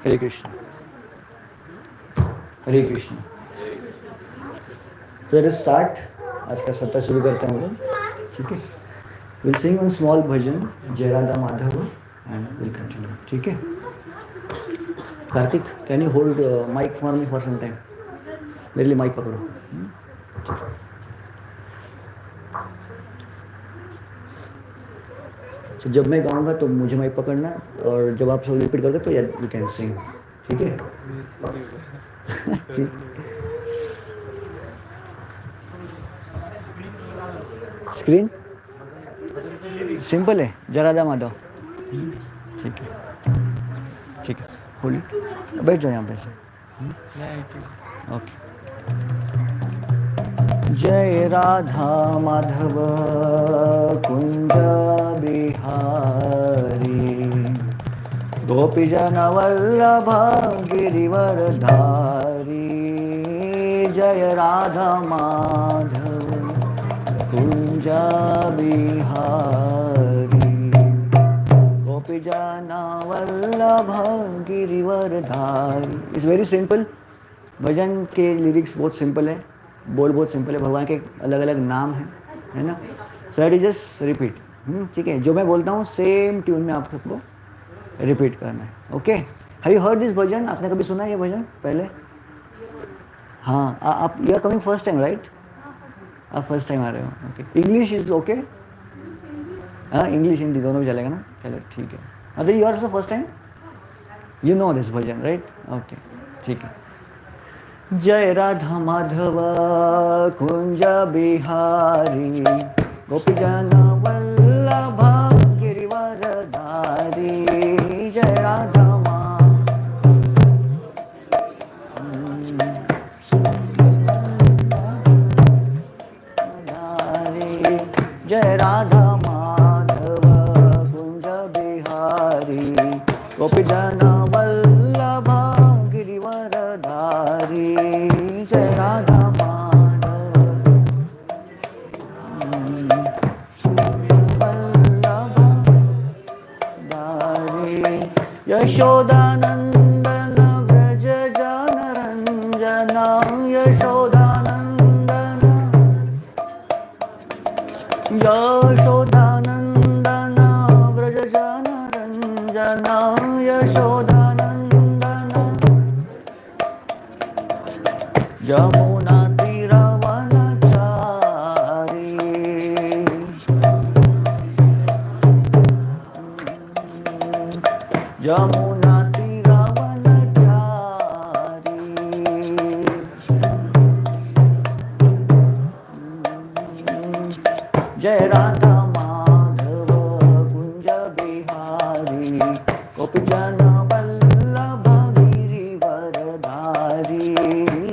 हरे कृष्ण हरे कृष्ण। तो let us start. आज का सप्ताह शुरू करते हैं हम लोग, ठीक है। Will sing one small bhajan, Jai Radha Madhav, and will continue, ठीक है। Kartik, can you hold mic for me for some time? मेरे लिए माइक पकड़ो। तो जब मैं गाऊंगा तो मुझे माइक पकड़ना, और जब आप सब रिपीट करोगे तो यू कैन सिंग, ठीक है। स्क्रीन सिंपल है, जय राधा माधव, ठीक है, ठीक है। होल्ड, बैठ जाओ यहाँ पे। ओके। जय राधा माधव कुंज बिहारी, गोपीजन वल्लभ गिरिवरधारी। जय Radha Madhav Kunj Bihari, Gopijan Vallabh Giridhari. It's very simple. भजन के लिरिक्स बहुत सिंपल है, बोल बहुत सिंपल है, भगवान के अलग अलग नाम हैं, है ना। So that is just repeat, ठीक है। जो मैं बोलता हूँ सेम ट्यून में आप सबको रिपीट करना है, okay. Have you heard this bhajan? आपने कभी सुना है ये भजन पहले? हाँ, आप you are coming first time, right? आप फर्स्ट टाइम आ रहे हो, ओके। English is okay? हाँ, इंग्लिश हिंदी दोनों भी चलेगा ना? चलो ठीक है। मतलब you are also first time, you know this bhajan, right? Okay, ठीक है। जय राधा माधव कुंज बिहारी, गोपीजन वल्लभ गिरिवरधारी। जय राधा जय राधा माधव कुंज बिहारी, गोपीजन वल्लभ गिरिवरधारी। जय राधा माधव वल्लभ धारी। यशोदानंदन व्रज जन रंजन, यशोदानंदन यशोदानंदन व्रज जन रंजन, यशोदानंदन यमुना तीरवनचारी। यमुना तीरवनचारी। जय राधा माधव कुंज बिहारी, गोपीजन वल्लभ गिरिवरधारी।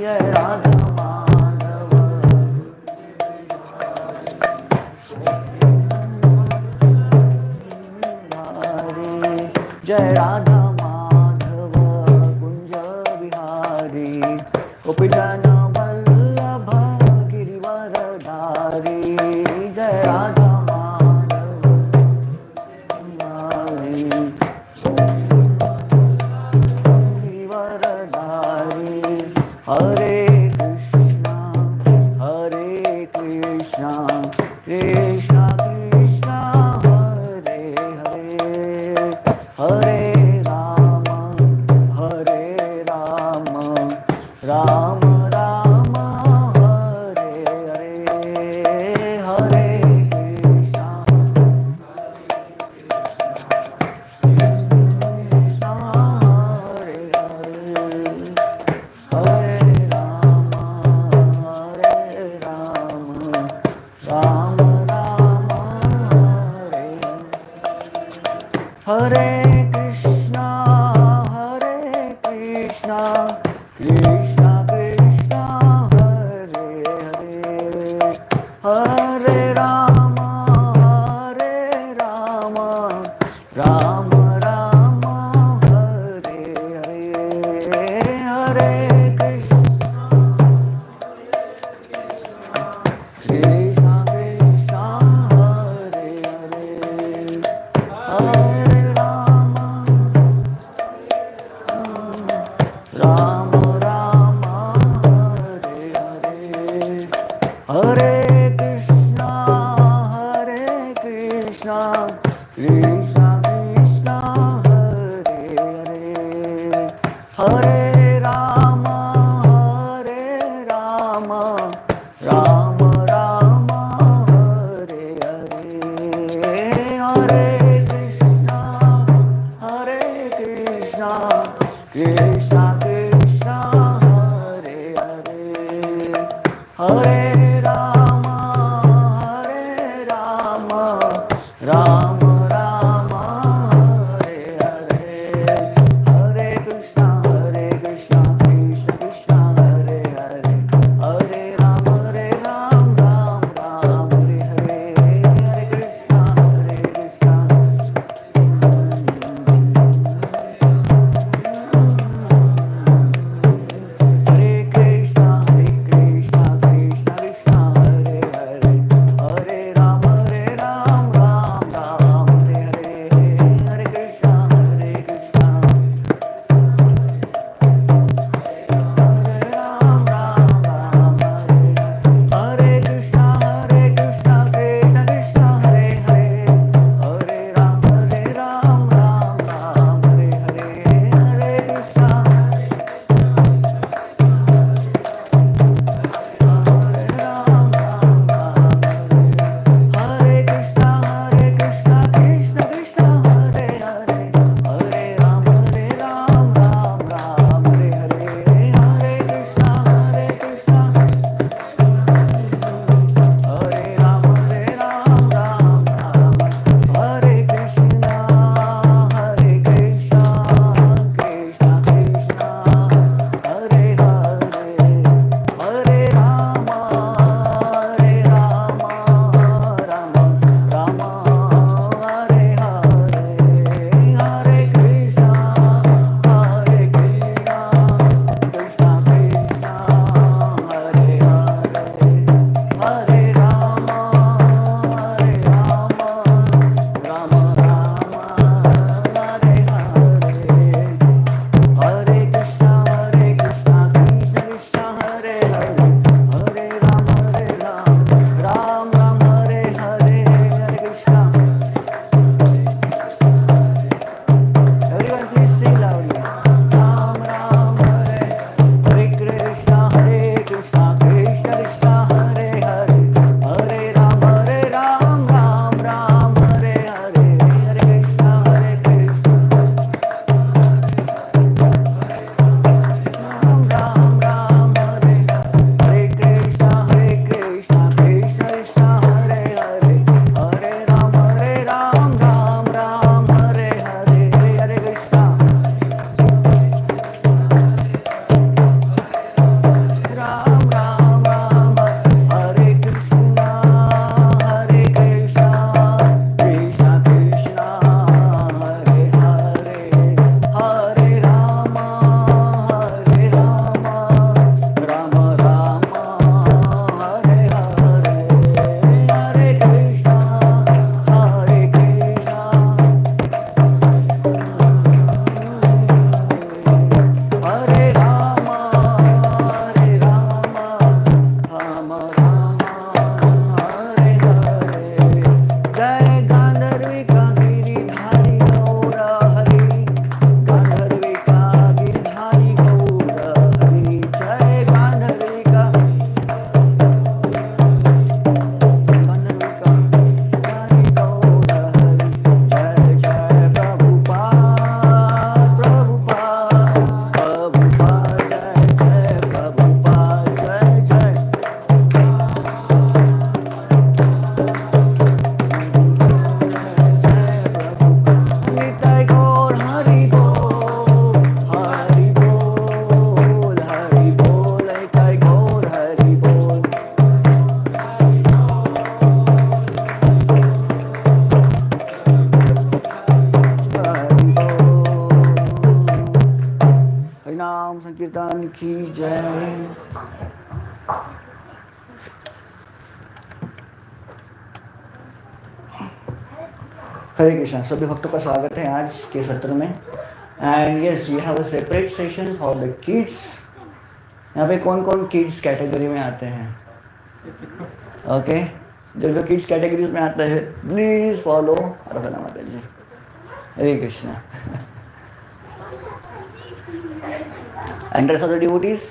जय राधा माधव जय राधा माधव कुंज बिहारी, गोपीजन वल्लभ गिरिवरधारी। जय राधा माधव गिरिवरधारी। हरे कृष्णा कृष्णा कृष्णा हरे हरे, हरे Ram Ram Krishna Krishna Hare Hare Hare Rama Rama Rama Hare Hare Hare Krishna Krishna Krishna Hare Hare Hare Rama Rama Rama भगवान की जय। हरे कृष्णा। सभी भक्तों का स्वागत है आज के सत्र में। And yes, we have a separate session for the kids. यहाँ पे कौन कौन किड्स कैटेगरी में आते हैं? ओके, जो किड्स कैटेगरी में आता है please follow Aradhana Mata ji. Hare Krishna. And रest of the devotees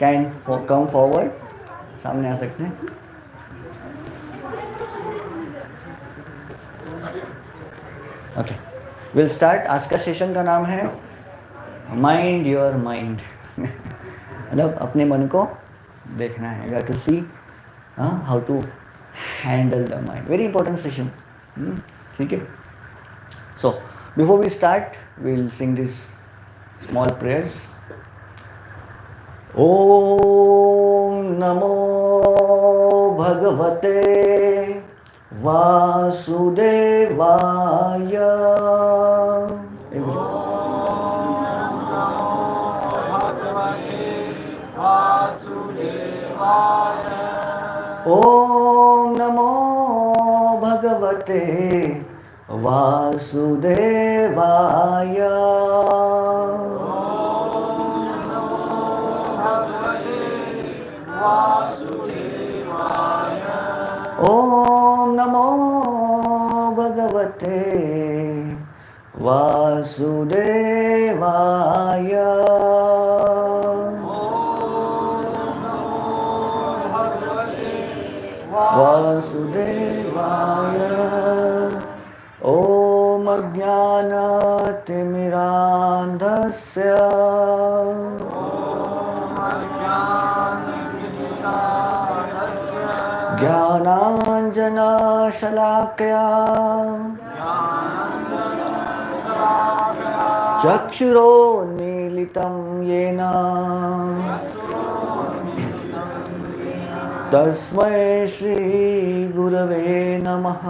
can come forward, सामने आ सकते हैं। Okay, will start. आज का सेशन का नाम है माइंड योर माइंड। मतलब अपने मन को देखना है। You have to see how to handle the mind. Very important session. ठीक है। So before we start will sing this small prayers. ओम नमो भगवते वासुदेवाय। ओम नमो भगवते वासुदेवाय। ओम नमो भगवते वासुदेवाय। वासुदेवाय। ओम अज्ञानतिमिरान्धस्य ज्ञानाञ्जनशलाकया चक्षुरोन्मीलितं येन तस्मै श्रीगुरवे नमः।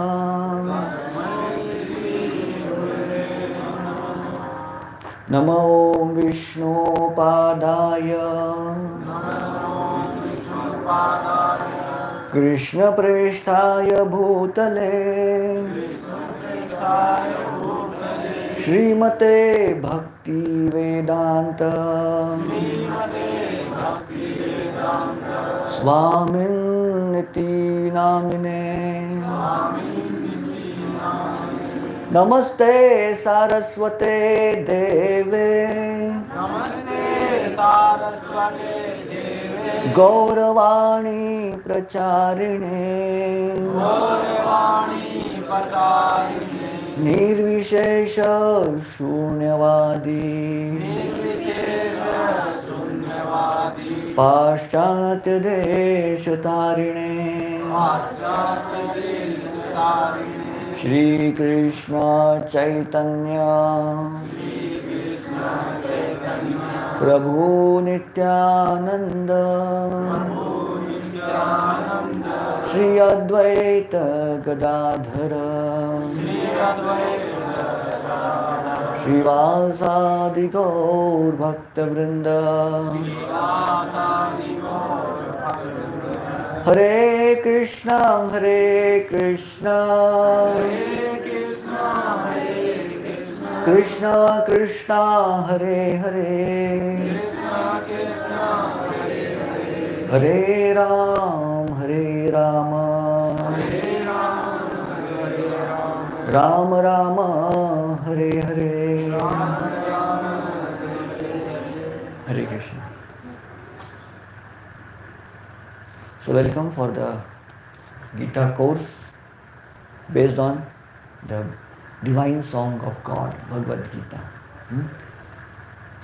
नमो विष्णुपादाय कृष्णप्रेष्ठाय भूतले श्रीमते भक्तिवेदान्त स्वामिन्निति नामिने। नमस्ते सारस्वते देवे गौरवाणी प्रचारिणे निर्विशेष शून्यवादी पाश्चात्य देश तारिणे। श्री कृष्ण चैतन्य प्रभु नित्यानंद श्री अद्वैत गदाधर श्रीवासादि गौर भक्तवृंद। हरे कृष्णा कृष्णा कृष्णा हरे हरे हरे राम राम राम हरे हरे। हरे Krishna. So welcome for the Gita course based on the divine song of God, Bhagavad Gita.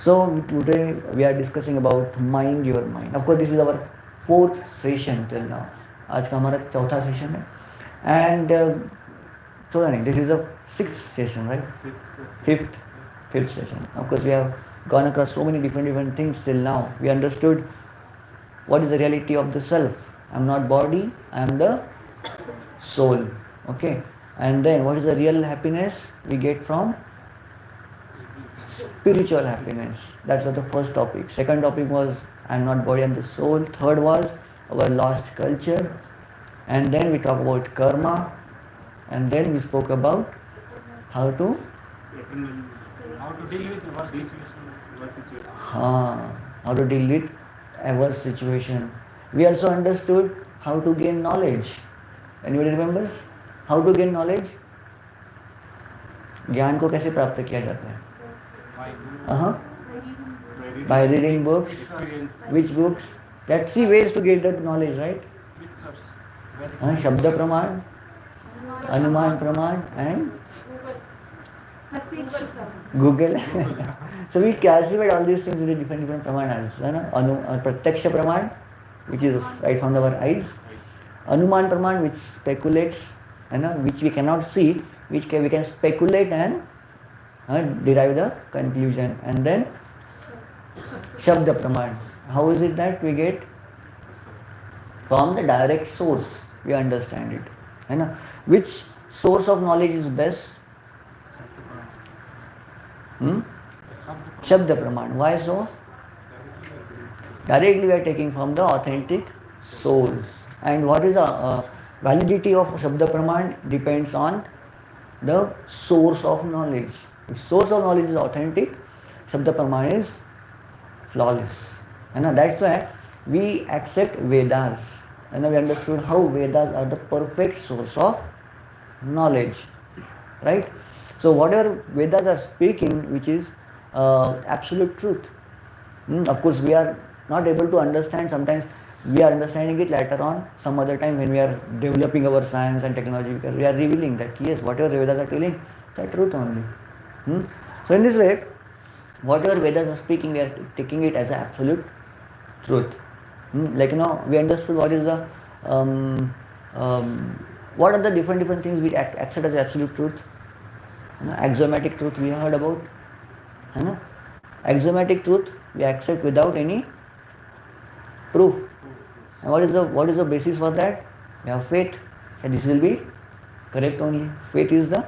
So today we are discussing about mind your mind. Of course this is our fourth session till now. आज का हमारा चौथा session है and चौथा नहीं, this is the sixth session, right? Fifth session. Of course we have gone across so many different things till now. We understood what is the reality of the self. I am not body, I am the soul. Okay. And then what is the real happiness we get from spiritual happiness. That's the first topic. Second topic was I am not body, I am the soul. Third was our lost culture. And then we talk about karma. And then we spoke about how to deal with worst situation. How to deal with adverse situation. We also understood how to gain knowledge. Anybody remembers? How to gain knowledge? ज्ञान को कैसे प्राप्त किया जाता है? By reading books. Which books? There are 3 ways to get that knowledge, right? Shabda Praman, Anuman Praman and Google. So we classified all these things into different pramanas. Pratyaksha Praman, which is right from our eyes. Anuman Praman, which speculates, which we cannot see, which we can speculate and derive the conclusion. And then Shabda Praman. How is it that we get? From the direct source, we understand it. Which source of knowledge is best? Shabda Praman. Why so? Directly we are taking from the authentic source. And what is the validity of Shabda Praman depends on the source of knowledge. If source of knowledge is authentic, Shabda Praman is flawless. That's why we accept Vedas. We understood how Vedas are the perfect source of knowledge. Right? So whatever Vedas are speaking, which is absolute truth. Of course, we are not able to understand. Sometimes we are understanding it later on. Some other time when we are developing our science and technology, we are revealing that yes, whatever Vedas are telling, that truth only. So in this way, whatever Vedas are speaking, we are taking it as an absolute truth. We understood what is the what are the different things we accept as absolute truth. Axiomatic truth we heard about. Axiomatic truth we accept without any proof. And what is the basis for that? We have faith that this will be correct only. Faith is the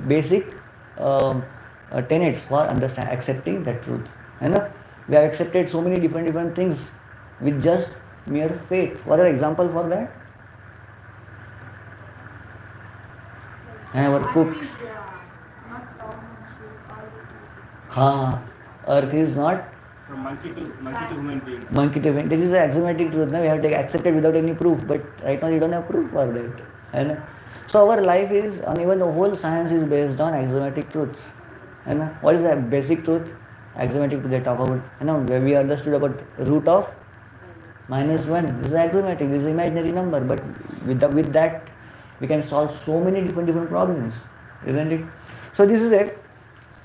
basic tenets for accepting that truth. We have accepted so many different things with just mere faith. What are the examples for that? Our cooks. Earth is not from monkey to human beings. Monkey to human. This is an axiomatic truth. We have accepted without any proof, but right now you don't have proof for that. So our life is, and even the whole science is based on axiomatic truths. What is the basic truth? Axiomatic truth they talk about. Where we understood about root of -1. This is axiomatic. This is imaginary number, but with that we can solve so many different problems, isn't it? So this is it.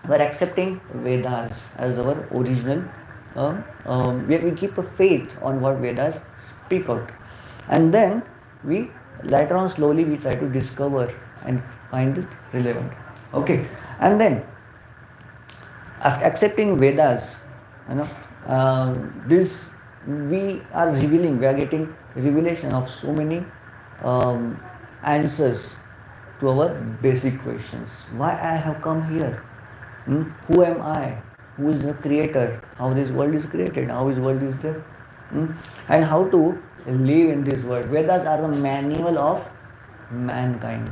We are accepting Vedas as our original. We keep a faith on what Vedas speak out, and then we later on slowly we try to discover and find it relevant. Okay, and then after accepting Vedas, this we are revealing. We are getting revelation of so many answers to our basic questions. Why I have come here? Who am I? Who is the creator? How this world is created? How this world is there? And how to live in this world. Vedas are the manual of mankind.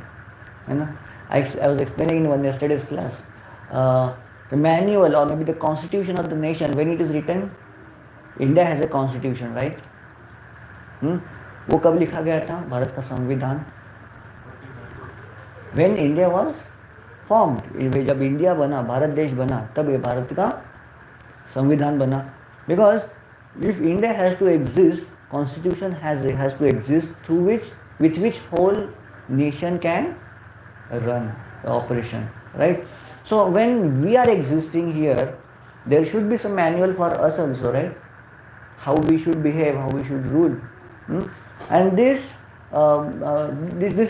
I was explaining in one yesterday's class. The manual or maybe the constitution of the nation, when it is written, India has a constitution, right? वो कब लिखा गया था? भारत का संविधान. When India was formed, जब India बना, भारत देश बना, तब ये भारत का संविधान बना. Because if India has to exist, constitution has to exist through which whole nation can run the operation, right? So when we are existing here, there should be some manual for us also, right? How we should behave, how we should rule. And this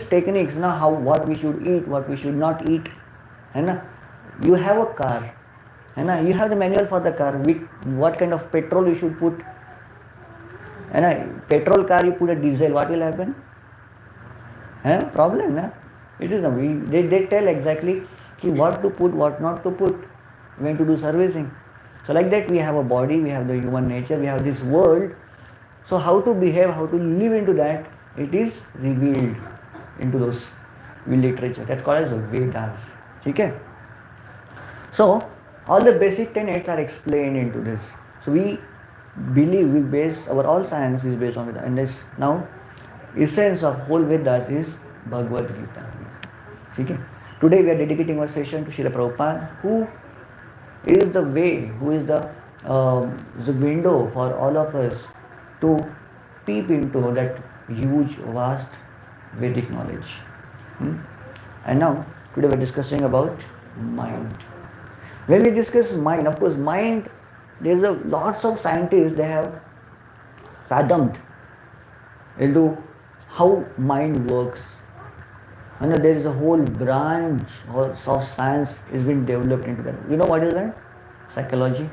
techniques, what we should eat, what we should not eat. You have a car, you have the manual for the car, with what kind of petrol you should put. Petrol car, you put a diesel, what will happen? Problem. It is they tell exactly what to put, what not to put. went to do servicing. So like that we have a body, we have the human nature, we have this world. So how to behave, how to live into that, it is revealed into those literature. That's called as Vedas. Okay? So all the basic tenets are explained into this. So we believe, we base our all science is based on Vedas. And this now essence of whole Vedas is Bhagavad Gita. Okay? Today we are dedicating our session to Srila Prabhupada, who is the way, who is the window for all of us to peep into that huge, vast Vedic knowledge. And now, today we are discussing about mind. When we discuss mind, of course, mind, there is lots of scientists, they have fathomed into how mind works. And there is a whole branch of science is being developed into that. You know what is that? Psychology.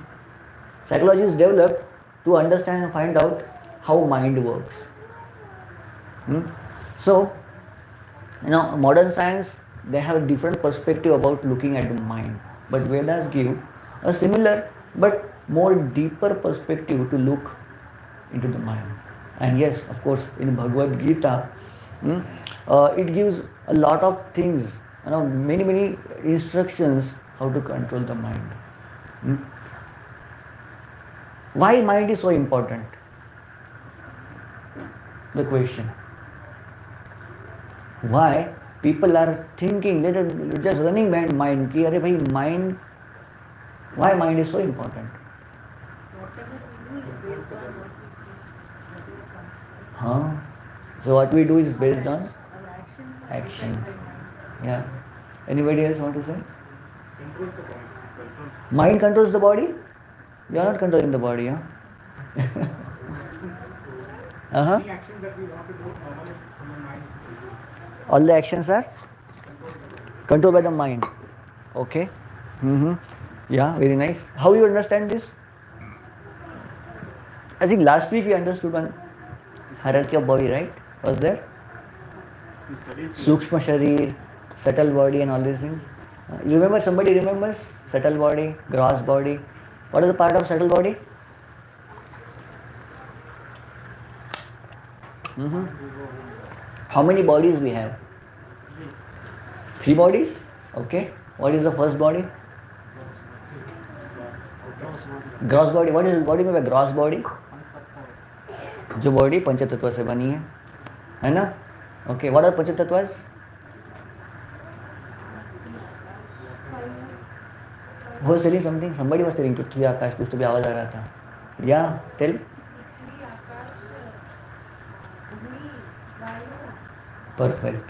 Psychology is developed to understand and find out how mind works. So, modern science, they have a different perspective about looking at the mind. But Vedas give a similar but more deeper perspective to look into the mind. And yes, of course, in Bhagavad Gita, it gives a lot of things, many instructions how to control the mind. Why mind is so important? The question. Why people are thinking, they are just running behind mind. Ki, Arey bhai, mind, why mind is so important? Whatever we do is based on what Huh? So what we do is based on our actions. actions. Yeah. Anybody else want to say? Control the body. Control. Mind controls the body? You are not controlling the body, huh? Uh-huh. Any action that we want to do normally from the mind. All the actions are controlled by the mind. Okay. Yeah, very nice. How you understand this? I think last week we understood one hierarchy of body, right? Was there? Sukshma Sharir, subtle body and all these things. You remember, somebody remembers? Subtle body, gross body. What is the part of subtle body? How many bodies we have? 3 bodies? Okay. What is the first body? Gross body. What do you mean by gross body? जो body पंचतत्व से बनी है ना? Okay. What are पंचतत्वस? Was telling something? Somebody was telling पृथ्वी आकाश, कुछ तो भी आवाज आ रहा था. Yeah, tell. Perfect.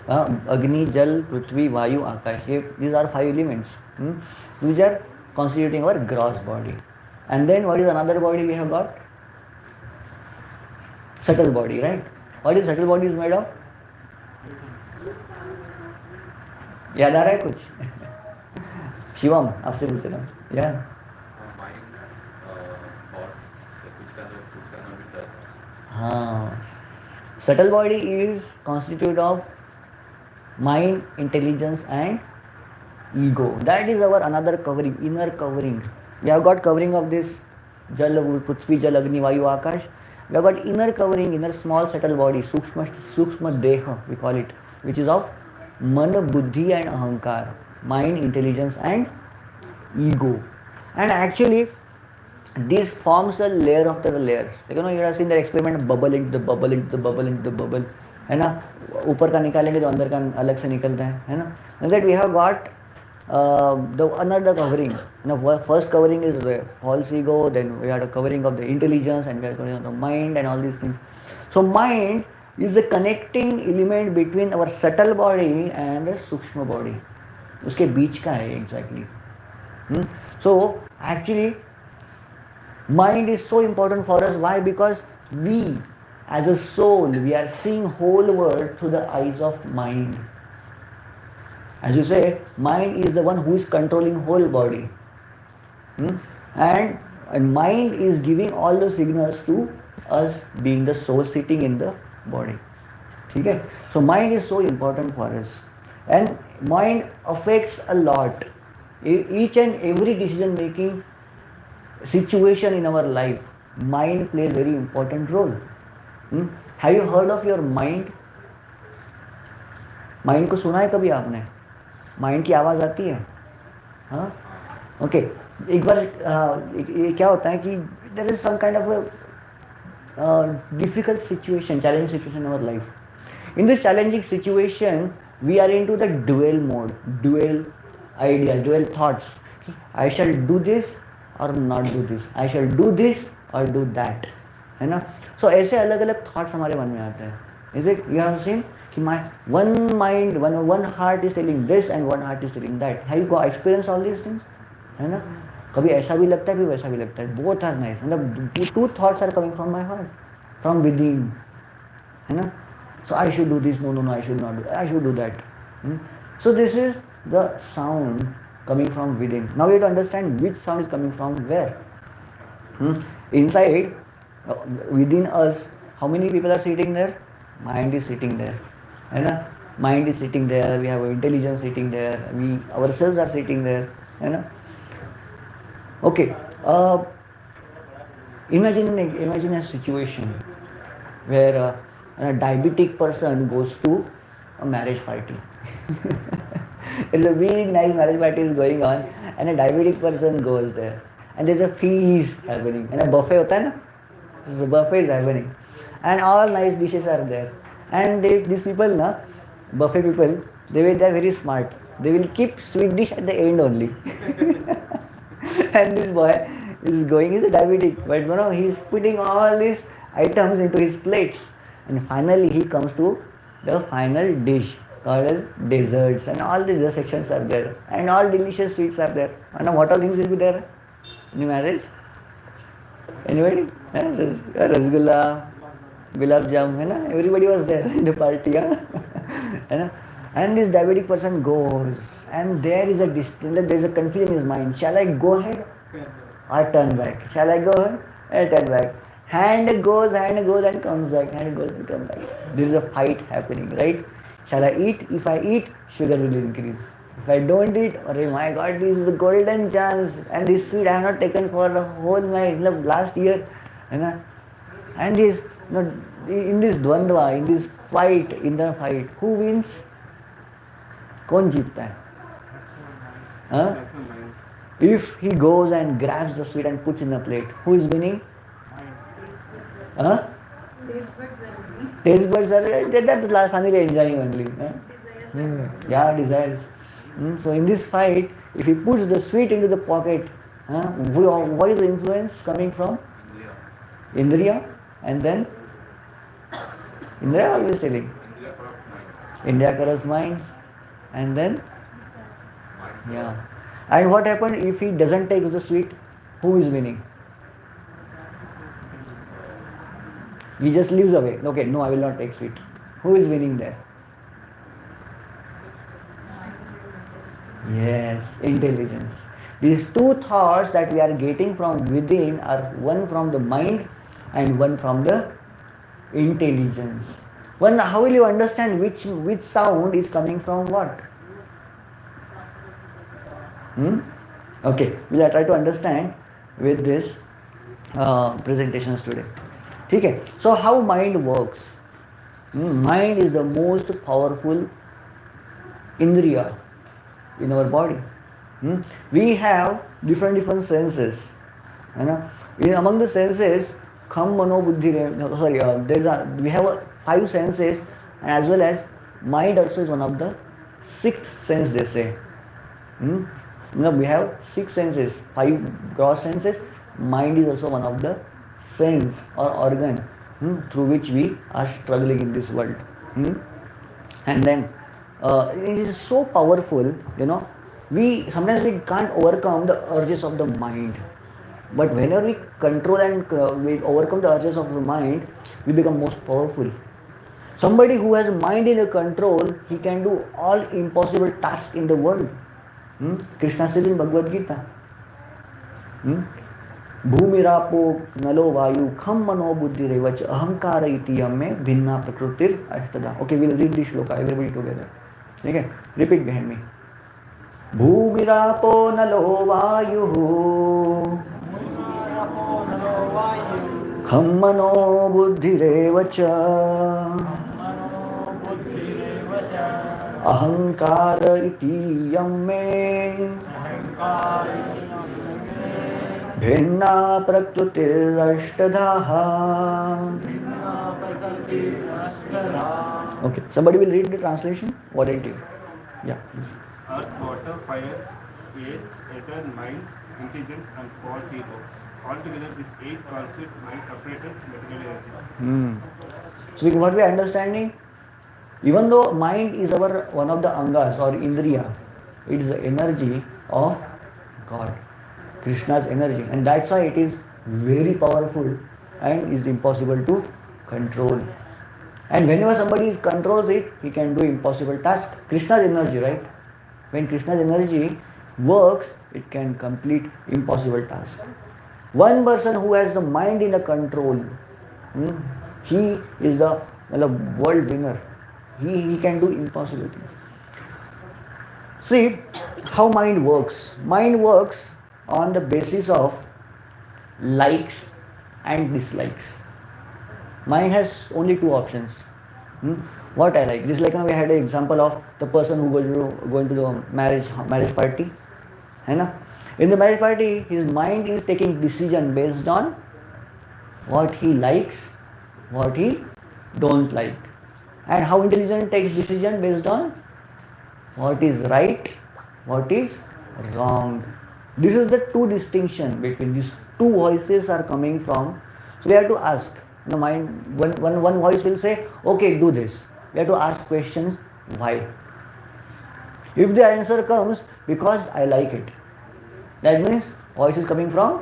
Agni, Jal, Prithvi, Vayu, Akash. These are 5 elements. Which are constituting our gross body. And then what is another body we have got? Subtle body, right? What is subtle body is made of? याद आ रहा है कुछ? शिवम, आपसे पूछ रहा हूँ. Yeah. हाँ. Subtle body is constituted of mind, intelligence and ego. That is our another covering, inner covering. We have got covering of this Jal, Prithvi, Jal, Agni, Vayu, Akash. We have got inner covering, inner small subtle body, Sukshma Deha, we call it, which is of Man, Buddhi and Ahankar, mind, intelligence and ego. And actually, this forms a layer after a layer. You have seen the experiment, bubble into the bubble into the bubble into the bubble. है ना? ऊपर का निकालेंगे तो अंदर का अलग से निकलता है ना? And that we have got the another covering. First covering is the false ego, then we had a covering of the intelligence, and we had covering of the mind and all these things. So mind is the connecting element between our subtle body and the Sukshma body. उसके बीच का है exactly. So actually, mind is so important for us. Why? Because we, as a soul, we are seeing whole world through the eyes of mind. As you say, mind is the one who is controlling whole body. And mind is giving all the signals to us being the soul sitting in the body. Okay? So mind is so important for us. And mind affects a lot. each and every decision making situation in our life, mind plays very important role. Have you heard of your mind? Mind को सुना है कभी आपने? Mind की आवाज़ आती है? हाँ, ओके। एक बार ये क्या होता है कि there is some kind of difficult situation, challenging situation in our life. In this challenging situation, we are into the dual mode, dual idea, dual thoughts. I shall do this or not do this. I shall do this or do that. है ना? So ऐसे अलग अलग thoughts हमारे मन में आते हैं. Is it you have seen कि my one mind, one heart is telling this and one heart is telling that. Have you experienced all these things? है ना? कभी ऐसा भी लगता है, कभी वैसा भी लगता है. Both are nice. मतलब two thoughts are coming from my heart, from within, है ना? So I should do this, no I should not do, I should do that. So this is the sound coming from within. Now you have to understand which sound is coming from where. Inside, within us, how many people are sitting there? Mind is sitting there, है ना? Mind is sitting there. We have intelligence sitting there. We ourselves are sitting there, है ना? Okay. Imagine a situation where a diabetic person goes to a marriage party. It's a big nice marriage party is going on and a diabetic person goes there and there's a feast happening and a buffet होता है ना? The buffet is happening and all nice dishes are there and these people na, buffet people, they are very smart. They will keep sweet dish at the end only. And this boy is going, he's a diabetic, but you know, he's putting all these items into his plates and finally he comes to the final dish called as desserts and all the dessert sections are there and all delicious sweets are there. And what all things will be there in marriage? Anybody? Rasgulla, gulab jam, everybody was there in the party. And this diabetic person goes and there is a confusion in his mind. Shall I go ahead or turn back? Shall I go ahead or turn back? Hand goes and comes back. Hand goes and comes back. There is a fight happening, right? Shall I eat? If I eat, sugar will increase. If I don't eat, oh my God, this is the golden chance. And this sweet I have not taken for the whole my last year. And this, in this dvandva, in this fight, who wins? कौन जीतता है? If he goes and grabs the sweet and puts in the plate, who is winning? Taste buds are that's the finally enjoying only. Yeah, desires. So in this fight, if he puts the sweet into the pocket, what is the influence coming from? Indriya. And then Indriya always telling. Indriya corrupts minds. And then yeah. And what happened if he doesn't take the sweet? Who is winning? He just leaves away. Okay, no, I will not take sweet. Who is winning there? Yes, intelligence. These two thoughts that we are getting from within are one from the mind and one from the intelligence. How will you understand which sound is coming from what? Okay, we'll try to understand with this presentations today. Okay, so how mind works? Mind is the most powerful indriya in our body. We have different senses. Among the senses, kham, mano, buddhi. We have 5 senses, and as well as mind also is one of the 6th sense. They say. We have 6 senses, 5 gross senses. Mind is also one of the sense or organ through which we are struggling in this world. And then it is so powerful, we sometimes we can't overcome the urges of the mind. But whenever we control and we overcome the urges of the mind, we become most powerful. Somebody who has mind in control, he can do all impossible tasks in the world. Krishna says in Bhagavad Gita, भूमिरापो नलो वायु खम मनो बुद्धि रेवच अहंकार इति हमें भिन्ना प्रकृतिर अष्टदा. Okay, we'll read this shloka everybody together. ठीक है, repeat behind me. भूमिरापो नलो वायुः खं मनो बुद्धिरेव च अहंकार इतीयं मे भिन्ना प्रकृतिरष्टधा. Okay, somebody will read the translation. What I did. Yeah. Earth, water, fire, air, ether, mind, intelligence, and false ego. Altogether, these eight constitute mind separated material energies. So what we are understanding, even though mind is our one of the angas or indriya, it is the energy of God, Krishna's energy, and that's why it is very powerful and is impossible to control. And whenever somebody controls it, he can do impossible tasks. Krishna's energy, right? When Krishna's energy works, it can complete impossible tasks. One person who has the mind in the control, he is the world winner. He can do impossible things. See how mind works. Mind works on the basis of likes and dislikes. Mind has only two options. What I like. Just like we had an example of the person who was going to the marriage party. In the marriage party, his mind is taking decision based on what he likes, what he don't like. And how intelligent takes decision based on what is right, what is wrong. This is the two distinction between these two voices are coming from. So we have to ask. The mind, one voice will say, okay, do this. We have to ask questions, why? If the answer comes, because I like it, that means voice is coming from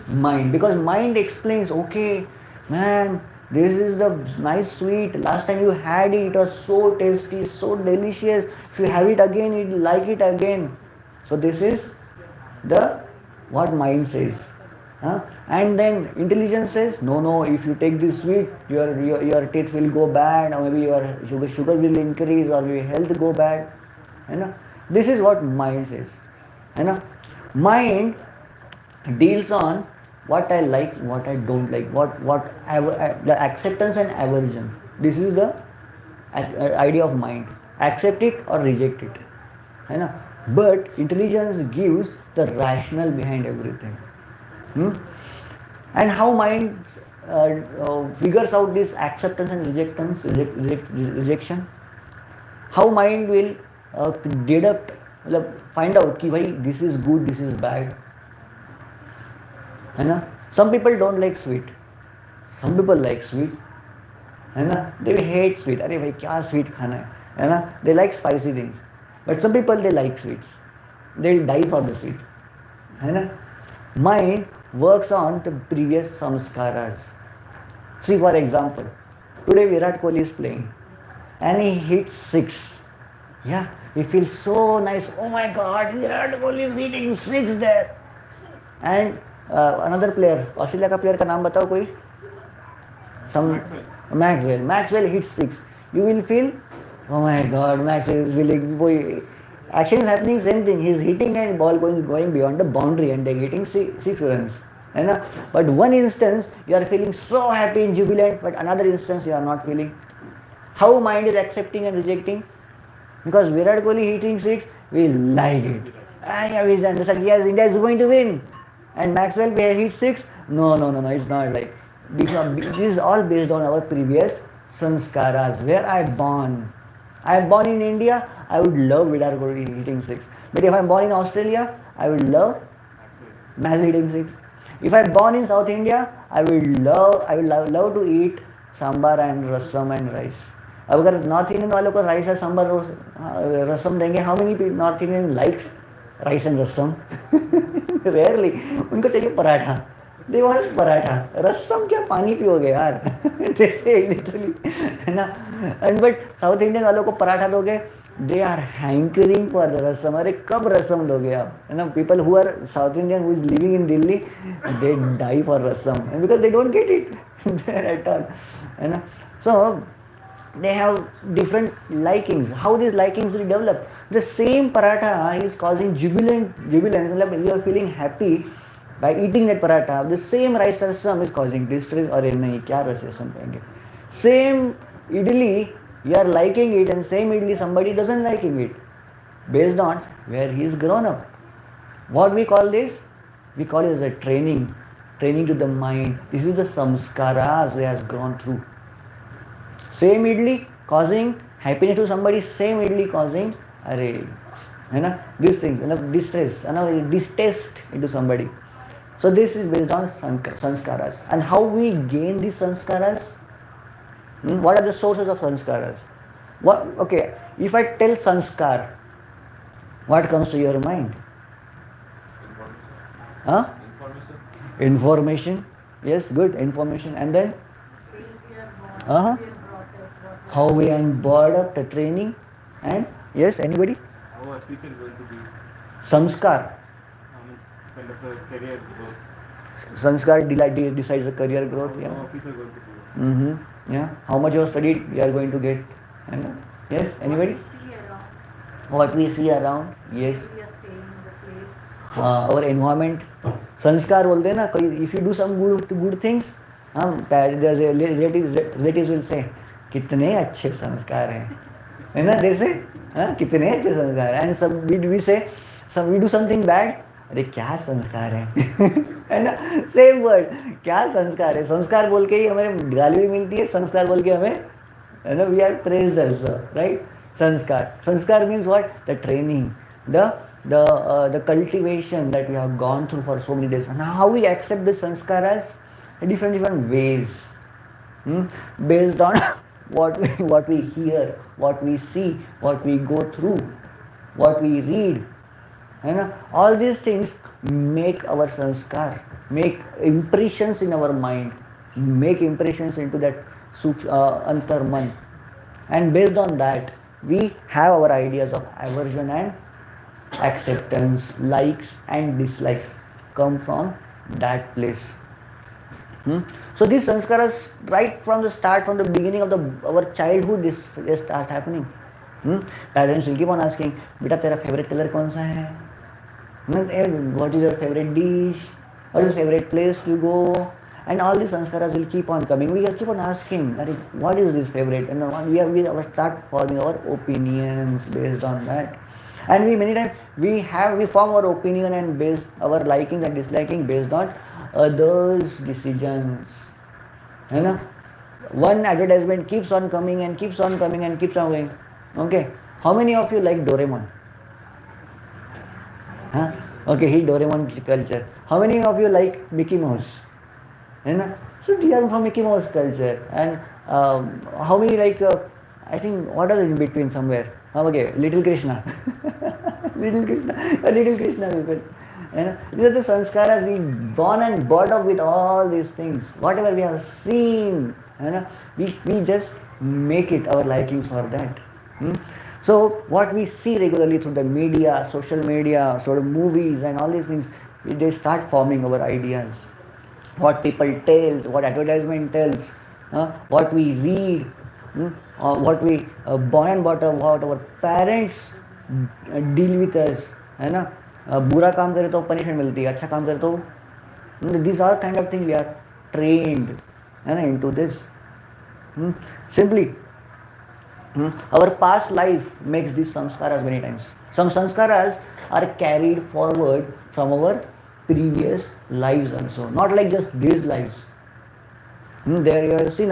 mind. Because mind explains, okay, man, this is the nice sweet. Last time you had it, it was so tasty, so delicious. If you have it again, you'll like it again. So this is the what mind says. And then intelligence says, no, if you take this sweet, your teeth will go bad, or maybe your sugar will increase, or your health go bad. This is what mind says. Mind deals on what I like, what I don't like, the acceptance and aversion. This is the idea of mind. Accept it or reject it. But intelligence gives the rationale behind everything. And how mind figures out this acceptance and rejection. How mind will deduct, find out कि भाई this is good, this is bad. Some people don't like sweet. Some people like sweet. They hate sweet. अरे भाई क्या sweet खाना है? They like spicy things. But some people, they like sweets. They'll die for the sweet. Mind works on the previous samskaras. See, for example, today Virat Kohli is playing and he hits 6. Yeah, he feels so nice. Oh my God, Virat Kohli is hitting 6 there. And another player, Australia का player का नाम बताओ कोई? Maxwell. Maxwell hits 6. You will feel, oh my God, Maxwell is feeling. Action is happening, same thing. He is hitting and ball going beyond the boundary and they are getting 6 runs. But one instance you are feeling so happy and jubilant, but another instance you are not feeling. How mind is accepting and rejecting? Because Virat Kohli hitting 6, we like it. We understand, yes, India is going to win. And Maxwell hit 6, no, it's not like. This is all based on our previous sanskaras, where I am born. I am born in India, I would love Virat Kohli hitting 6. But if I am born in Australia, I would love Maxwell hitting 6. If I am born in South India, I would love to eat sambar and rasam and rice. अब अगर north Indian वालों को rice और सांबर रसम देंगे, how many North Indian likes rice and rasam? Rarely. उनको चाहिए paratha. They want paratha. Rasam क्या पानी पियोगे यार? लिटरली, है ना. एंड बट साउथ इंडियन वालों को पराठा दोगे, they are hankering for the rasam. अरे कब रसम दोगे आप? है ना. People who are South Indian who is living in Delhi, they die for rasam because they don't get it there at all. है ना. सो they have different likings. How these likings will develop? The same paratha is causing jubilance. Like you are feeling happy by eating that paratha. The same rice rasam is causing distress. अरे नहीं क्या रस rasam पाएंगे? Same idli you are liking it, and same idli somebody doesn't liking it, based on where he is grown up. What we call this? We call it as a training to the mind. This is the samskaras he has gone through. Same idli causing happiness to somebody, same idli causing array, these things, distress, distaste into somebody. So this is based on sanskaras. And how we gain these sanskaras? What are the sources of sanskaras? Okay, if I tell sanskar, what comes to your mind? Information. Yes, good, information. And then how we are brought up, the training. And yes, anybody? How our future is going to be. Samskar. Kind of a career growth. Sanskar decides the career growth. Yeah. How our future is going to be. Yeah. How much you have studied, you are going to get. Yes, anybody? What we see around. Yes. We are staying in the place. Our environment. Sanskar बोलते हैं ना, if you do some good things, the relatives will say, कितने अच्छे संस्कार हैं, है ना? जैसे कितने अच्छे संस्कार हैं. And some we say, we do something bad, अरे क्या संस्कार है, है ना? सेम वर्ड, क्या संस्कार है. संस्कार बोल के ही हमें गाली भी मिलती है, संस्कार बोल के हमें, है ना, we are praised also, right? Sanskar means what? The training, the cultivation that we have gone through for so many days. And how we accept the sanskaras in different ways, based on what we hear, what we see, what we go through, what we read. All these things make our sanskar, make impressions in our mind, make impressions into that antarman. And based on that, we have our ideas of aversion and acceptance, likes and dislikes come from that place. So these sanskaras, right from the start, from the beginning of our childhood, they start happening. Parents will keep on asking, "Beta, tera favorite color kaun sa hai? What is your favorite dish? What is your favorite place to go?" And all these sanskaras will keep on coming. We will keep on asking, "What is this favorite?" And we start forming our opinions based on that. And many times we form our opinion and based our likings and disliking based on others' decisions. One advertisement keeps on coming and keeps on coming and keeps on going. Okay, how many of you like Doraemon? Okay, he Doraemon culture. How many of you like Mickey Mouse? So we are from Mickey Mouse culture. And how many like? I think what are in between somewhere? Okay, Little Krishna. Little Krishna people. These are the sanskaras. We born and brought up with all these things. Whatever we have seen, we just make it our likings for that. So what we see regularly through the media, social media, sort of movies and all these things, they start forming our ideas. What people tell, what advertisement tells, what we read, what we born and brought up, what our parents deal with us, बुरा काम करे तो punishment मिलती है, अच्छा काम करे तो, these are kind of things we are trained into this. Simply, our past life makes these samskaras many times. Some samskaras are carried forward from our previous lives also, not like just these lives. There you have seen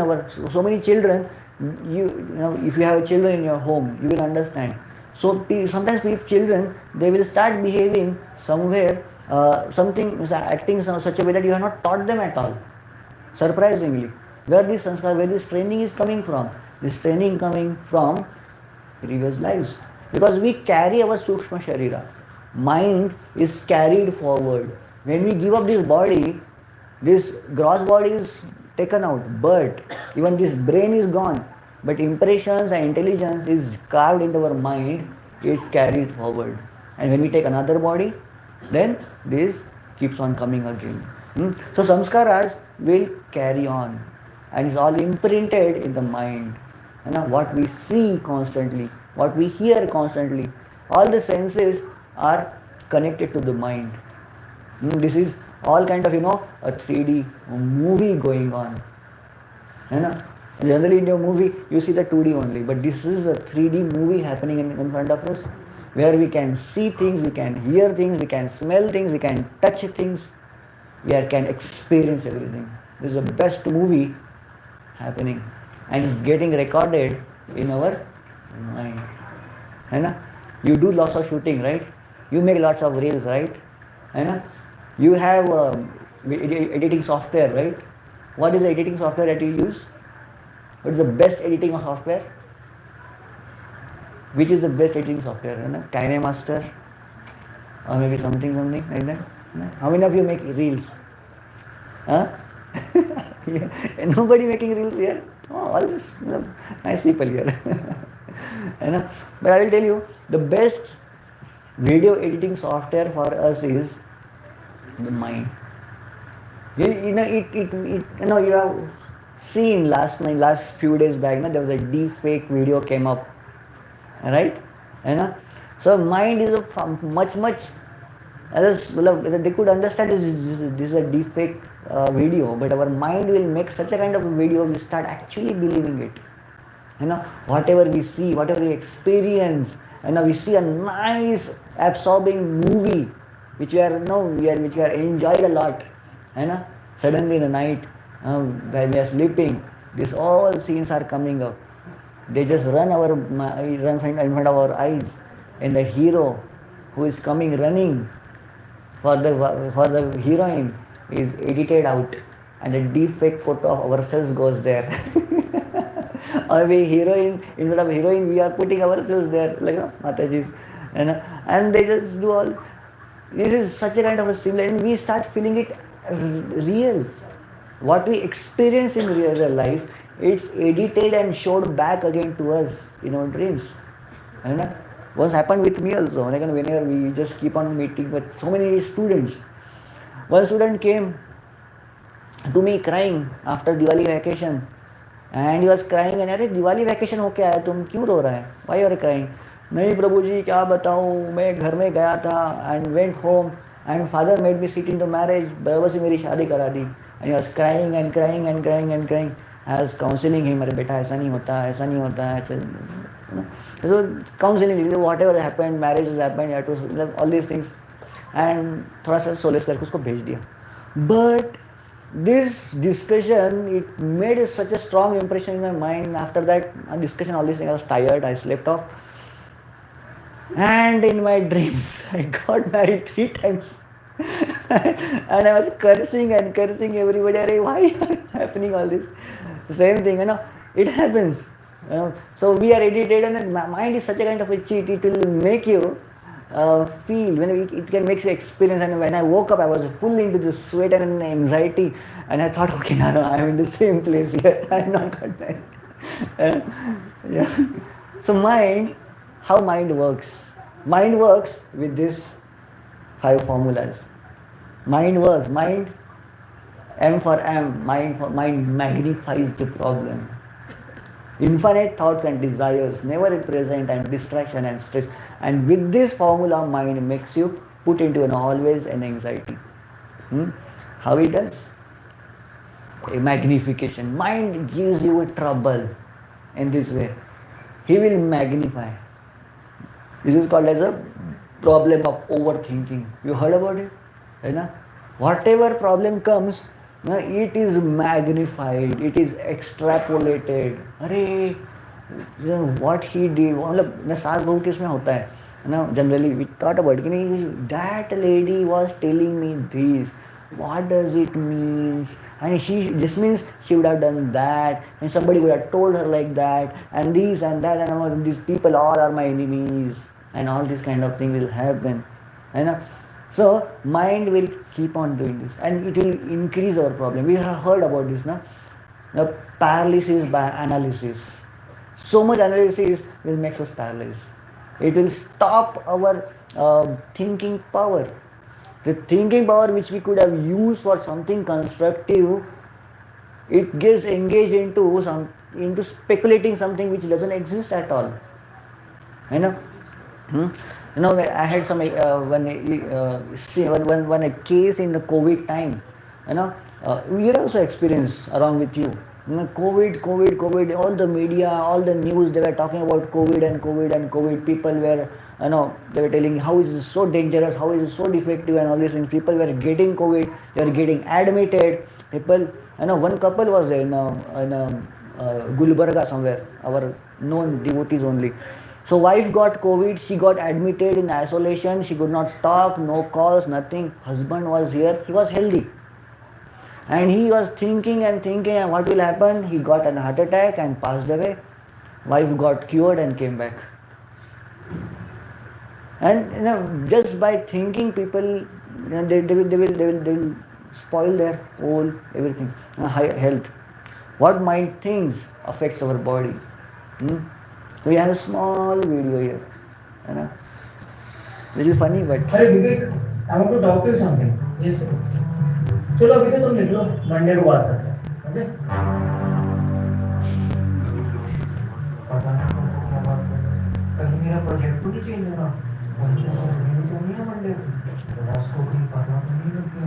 so many children. If you have children in your home, you will understand. So sometimes children, they will start behaving somewhere, acting in such a way that you have not taught them at all. Surprisingly, where this sanskar, where this training is coming from? This training coming from previous lives, because we carry our sukshma sharira. Mind is carried forward. When we give up this body, this gross body is taken out, but even this brain is gone. But impressions and intelligence is carved into our mind, it's carried forward. And when we take another body, then this keeps on coming again. So samskaras will carry on and it's all imprinted in the mind. what we see constantly, what we hear constantly, all the senses are connected to the mind. This is all kind of a 3D movie going on. Generally in your movie you see the 2D only, but this is a 3D movie happening in front of us, where we can see things, we can hear things, we can smell things, we can touch things, can experience everything. This is the best movie happening, and it's getting recorded in our mind. You do lots of shooting, right? You make lots of reels, right? You have editing software, right? What is the editing software that you use? What is the best editing software? Which is the best editing software? KineMaster, or maybe something like that. How many of you make reels? Huh? Nobody making reels here. Oh, all this nice people here. But I will tell you, the best video editing software for us is the mind. You have seen last few days back, there was a deep fake video came up, right? So mind is a much they could understand this is a deep fake video, but our mind will make such a kind of video, we start actually believing it. Whatever we see, whatever we experience, we see a nice absorbing movie which we are enjoyed a lot. Suddenly in the night, when we are sleeping, these all scenes are coming up. They just run in front of our eyes, and the hero who is coming running for the heroine is edited out, and a deep fake photo of ourselves goes there. Or we heroine, instead of heroine, we are putting ourselves there, like Mataji's, and they just do all. This is such a kind of a similar, and we start feeling it real. What we experience in real life, it's edited and showed back again to us in our dreams. Once happened with me also. Whenever we just keep on meeting with so many students. One student came to me crying after Diwali vacation, and he was crying, and अरे Diwali vacation होके आया, तुम क्यों रो रहा है? Why you are crying? नहीं प्रभु जी, क्या बताऊँ, मैं घर में गया था and went home and father made me sit in the marriage, बराबर से मेरी शादी करा दी. And he was crying and crying and crying and crying. I was counseling him, अरे बेटा ऐसा नहीं होता, ऐसा नहीं होता. So counseling, whatever happened, marriage has happened, you have to all these things, and थोड़ा सा सोलेस करके उसको भेज दिया. But this discussion, it made such a strong impression in my mind. After that discussion, all these things, I was tired, I slept off. And in my dreams, I got married 3 times. And I was cursing everybody. Why are happening all this? Same thing, it happens. So we are edited, and my mind is such a kind of a cheat. It will make you feel, when it can make you experience. And when I woke up, I was full into the sweat and anxiety, and I thought, okay, now I'm in the same place here. I'm not got that. Yeah. So how mind works? Mind works with these 5 formulas. Mind works. Mind, M for M. Mind magnifies the problem. Infinite thoughts and desires, never present, and distraction and stress. And with this formula, mind makes you put into always an anxiety. How it does? A magnification. Mind gives you a trouble in this way. He will magnify. This is called as a problem of overthinking. You heard about it? Right? Whatever problem comes, it is magnified, it is extrapolated. अरे what he did, मतलब सास बहू किस में होता है generally we thought about it, that lady was telling me this, what does it means, and this means she would have done that, and somebody would have told her like that, and this and that, and all these people all are my enemies, and all this kind of thing will happen. So mind will keep on doing this, and it will increase our problem. We have heard about this, the paralysis by analysis. So much analysis will make us paralyzed. It will stop our thinking power. The thinking power which we could have used for something constructive it gets engaged into speculating something which doesn't exist at all. You know, hmm? You know, I had some when a case in the COVID time. You know, we had also experienced along with you. You know, COVID. All the media, all the news, they were talking about COVID and COVID and COVID. People were, you know, they were telling how is it so dangerous, how is it so defective, and all these things. People were getting COVID, they were getting admitted. People, you know, one couple was there in Gulbarga somewhere. Our known devotees only. So wife got COVID, she got admitted in isolation, she could not talk, no calls, nothing. Husband was here, he was healthy. And he was thinking and what will happen? He got a heart attack and passed away. Wife got cured and came back. And you know, just by thinking, people, you know, they will spoil their whole everything, health. What mind thinks affects our body. So we have a small video here, you know, little funny, but. अरे विवेक, I want to talk to you something. Yes. चलो अभी तो तुम निकलो, Monday को बात करते हैं, ओके? पता नहीं सबको क्या बात है। कहीं मेरा प्रोजेक्ट तो नहीं चेंज होना। वही तो नहीं है मंडे को। बॉस को भी पता तो नहीं लगता।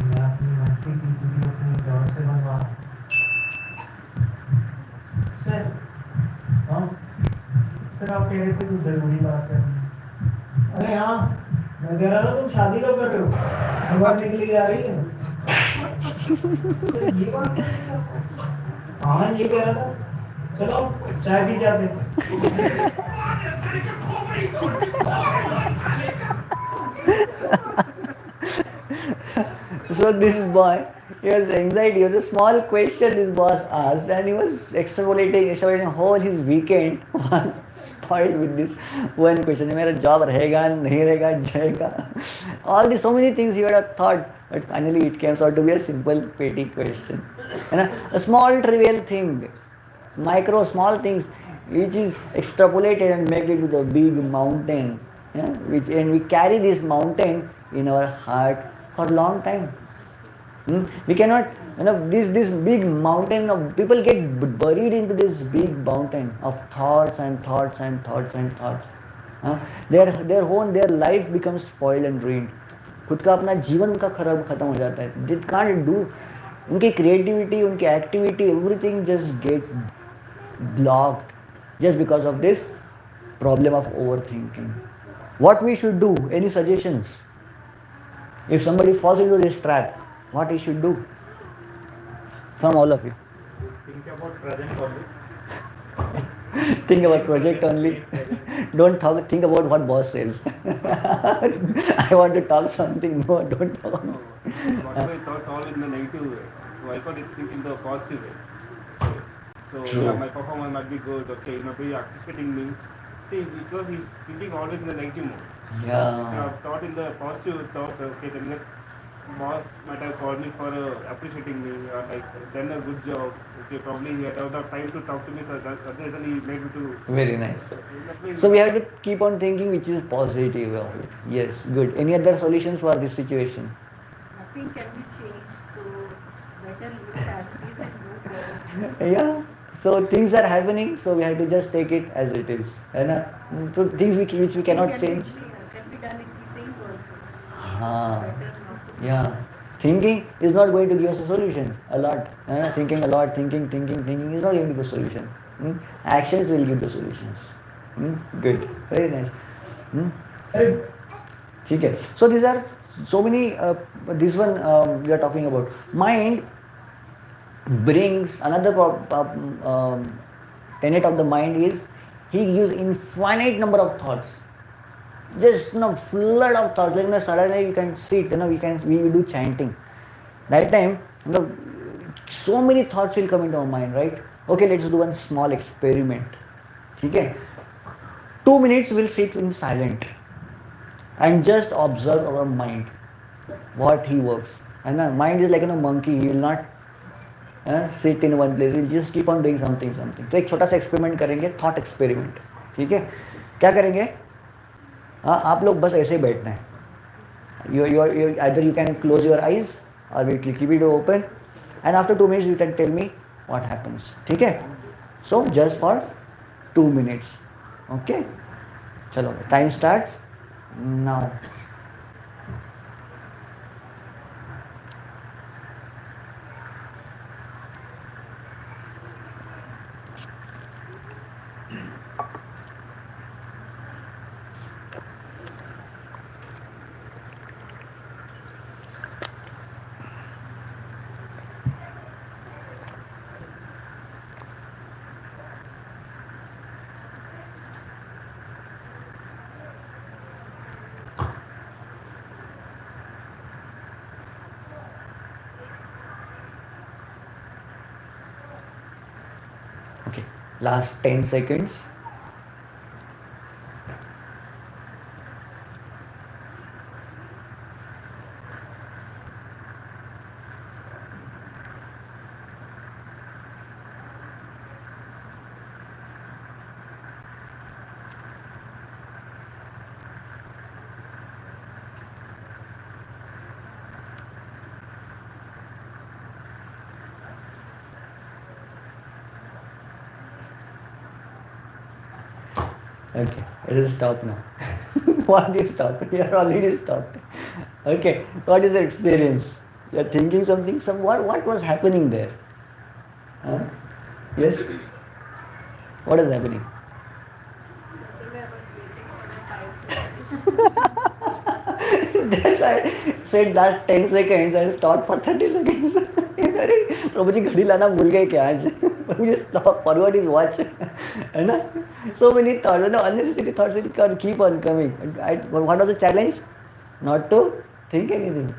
मैं अपनी मस्ती की वीडियो अपनी दौर से बनवा। सर, हाँ, सर आप कह रहे थे कुछ ज़रूरी बात करनी। अरे हाँ, मैं कह रहा था तुम शादी कब कर रहे हो? दुबारा निकली जा रही है। सर ये बात हाँ ये कह रहा था चलो चाय पी जाते So this boy, he was anxiety. It was a small question this boss asked, and he was extrapolating whole his weekend was spoiled with this one question. मेरा job रहेगा नहीं रहेगा जाएगा. All these so many things he would have thought, but finally it came out to be a simple petty question. And a small trivial thing, small things, which is extrapolated and make it to a big mountain. Yeah? And we carry this mountain in our heart for a long time. We cannot, you know, this big mountain of people get buried into this big mountain of thoughts and thoughts and thoughts and thoughts. Their life becomes spoiled and ruined. खुद का अपना जीवन उनका खत्म हो जाता है. They can't do, उनकी creativity, उनकी activity, everything just get blocked just because of this problem of overthinking. What we should do? Any suggestions? If somebody falls into this trap, what he should do? From all of you. Think about present only. Think about project only. Don't think about what boss says. I want to talk something. No, don't talk. Whatever thoughts all in the negative way. So I can't think in the positive way. So True. yeah, my performance might be good. Okay, nobody appreciating me. See, because he's thinking always in the negative mode. So Yeah. I've thought in the positive thought. Okay, then the boss might have called me for appreciating me, or like done a good job. Okay, probably he had the time to talk to me, so that's the reason he made me to. Very nice. That way- So we have to keep on thinking which is positive of it. Yes, good. Any other solutions for this situation? Nothing can be changed, so better leave it as it is and move forward. Yeah. So things are happening, so we have to just take it as it is. So things which we cannot change. Can be done if we think also. Ah. Better not to. Yeah. Thinking is not going to give us a solution. A lot. Thinking a lot, thinking is not going to give a solution. Actions will give the solutions. Good. Very nice. अरे ठीक है. So these are so many. This one we are talking about. Mind brings another tenet of the mind is he gives infinite number of thoughts. Just flood of thoughts. Like suddenly you can sit. We do chanting. That time, so many thoughts will come into our mind, right? Okay, let's do one small experiment. Okay, 2 minutes we'll sit in silent and just observe our mind, what he works. And our mind is like a monkey. He will not sit in one place. He'll just keep on doing something. तो एक छोटा सा experiment करेंगे, thought experiment. ठीक है, क्या करेंगे? आप लोग बस ऐसे ही बैठना है. Either you can close your eyes or we will keep it open. and after 2 minutes you can tell me what happens. ठीक है? So just for 2 minutes. Okay? चलो, time starts now. Okay, last 10 seconds. Okay, it is stop now. What is stop? You are already stopped. Okay, what is the experience? You are thinking something. What was happening there? Huh? Yes. What is happening? I was waiting for the time to finish. That's why I said last 10 seconds and stopped for 30 seconds. अरे प्रभु जी घड़ी लाना भूल गए क्या आज? मुझे stop forward his watch, है ना? So many thoughts, unnecessary thoughts will keep on coming. What was the challenge? Not to think anything,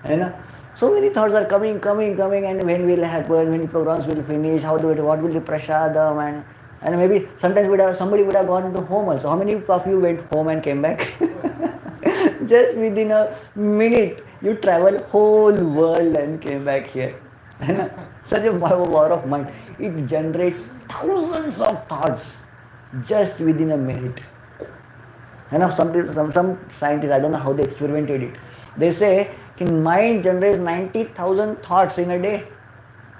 है ना? So many thoughts are coming, and when will happen, when programs will finish, what will be prasadam, and maybe sometimes somebody would have gone to home also. How many of you went home and came back? Just within a minute, you travel whole world and came back here. Such a power of mind. It generates thousands of thoughts just within a minute. Some scientists, I don't know how they experimented it. They say mind generates 90,000 thoughts in a day.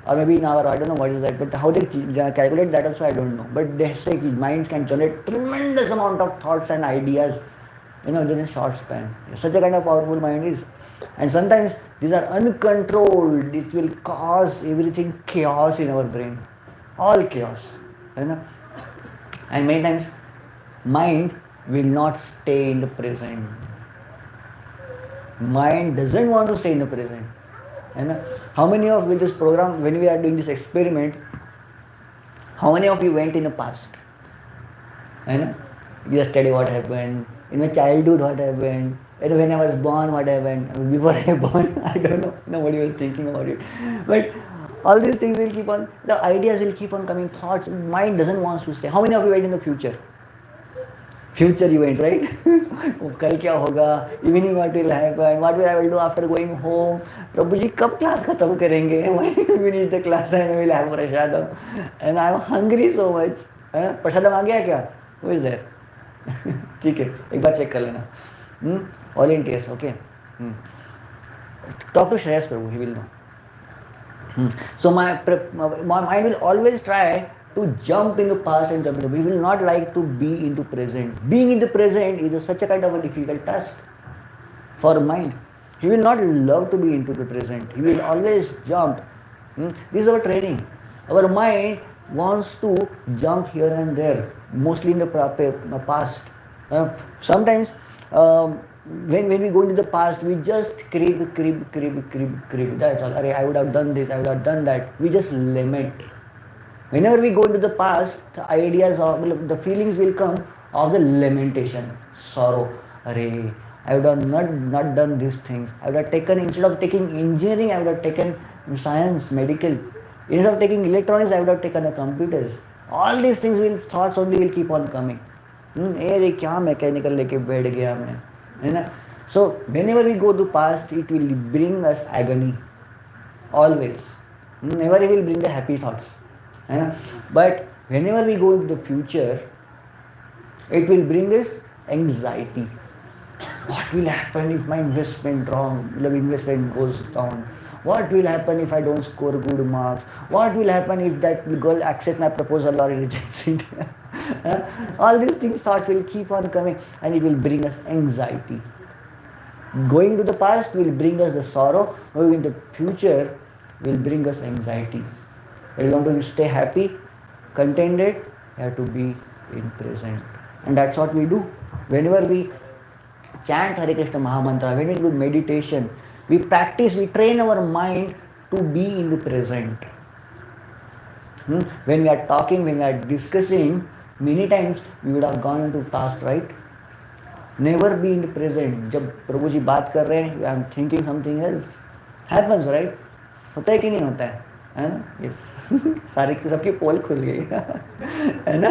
Or maybe in an hour, I don't know what is that, but how they calculate that also I don't know. But they say mind can generate tremendous amount of thoughts and ideas, in a short span. Such a kind of powerful mind is. And sometimes these are uncontrolled. It will cause everything chaos in our brain. All chaos. And many times, mind will not stay in the present. Mind doesn't want to stay in the present. And how many of with this program, when we are doing this experiment, how many of you went in the past? And yesterday what happened? In my childhood what happened? And when I was born what happened? Before I was born, I don't know. Nobody was thinking about it. But all these things will keep on, the ideas will keep on coming, thoughts, mind doesn't want to stay. How many of you went in the future? Future event, right? कल क्या होगा? Evening what will happen? What will I will do after going home? प्रभु जी कब class खत्म करेंगे? When finish the class and we will have prasadam. And I am hungry so much. प्रसादम आ गया क्या? Who is there? ठीक है, एक बार check कर लेना. Volunteers, okay. Talk to Shreyas Prabhu, he will know. So my mind will always try to jump in the past and jump in the future. We will not like to be into present. Being in the present is such a kind of a difficult task for mind. He will not love to be into the present. He will always jump. This is our training. Our mind wants to jump here and there, mostly in the past. Sometimes when we go into the past, we just crib. That's all. I would have done this, I would have done that. We just lament. Whenever we go into the past, the ideas of the feelings will come of the lamentation, sorrow. I would have not done these things. I would have taken, instead of taking engineering, I would have taken science, medical. Instead of taking electronics, I would have taken the computers. All these things thoughts only will keep on coming. क्या mechanical लेके बैठ गया मैं, है ना? So whenever we go to past, it will bring us agony. Always. Never it will bring the happy thoughts. But whenever we go into the future, it will bring us anxiety. What will happen if my investment goes down? What will happen if I don't score good marks? What will happen if that girl accepts my proposal or rejects it? All these things thoughts will keep on coming and it will bring us anxiety. Going to the past will bring us the sorrow, going in the future will bring us anxiety. If you want to stay happy, contented, you have to be in present. And that's what we do. Whenever we chant Hare Krishna Mahamantra, when we do meditation, we practice, we train our mind to be in the present. When we are talking, when we are discussing, many times we would have gone into past, right? Never be in the present. जब प्रभु जी बात कर रहे हैं, I am thinking something else. Happens, right? होता है कि नहीं होता है ना? Yes. सारी सबकी पोल खुल गई है ना?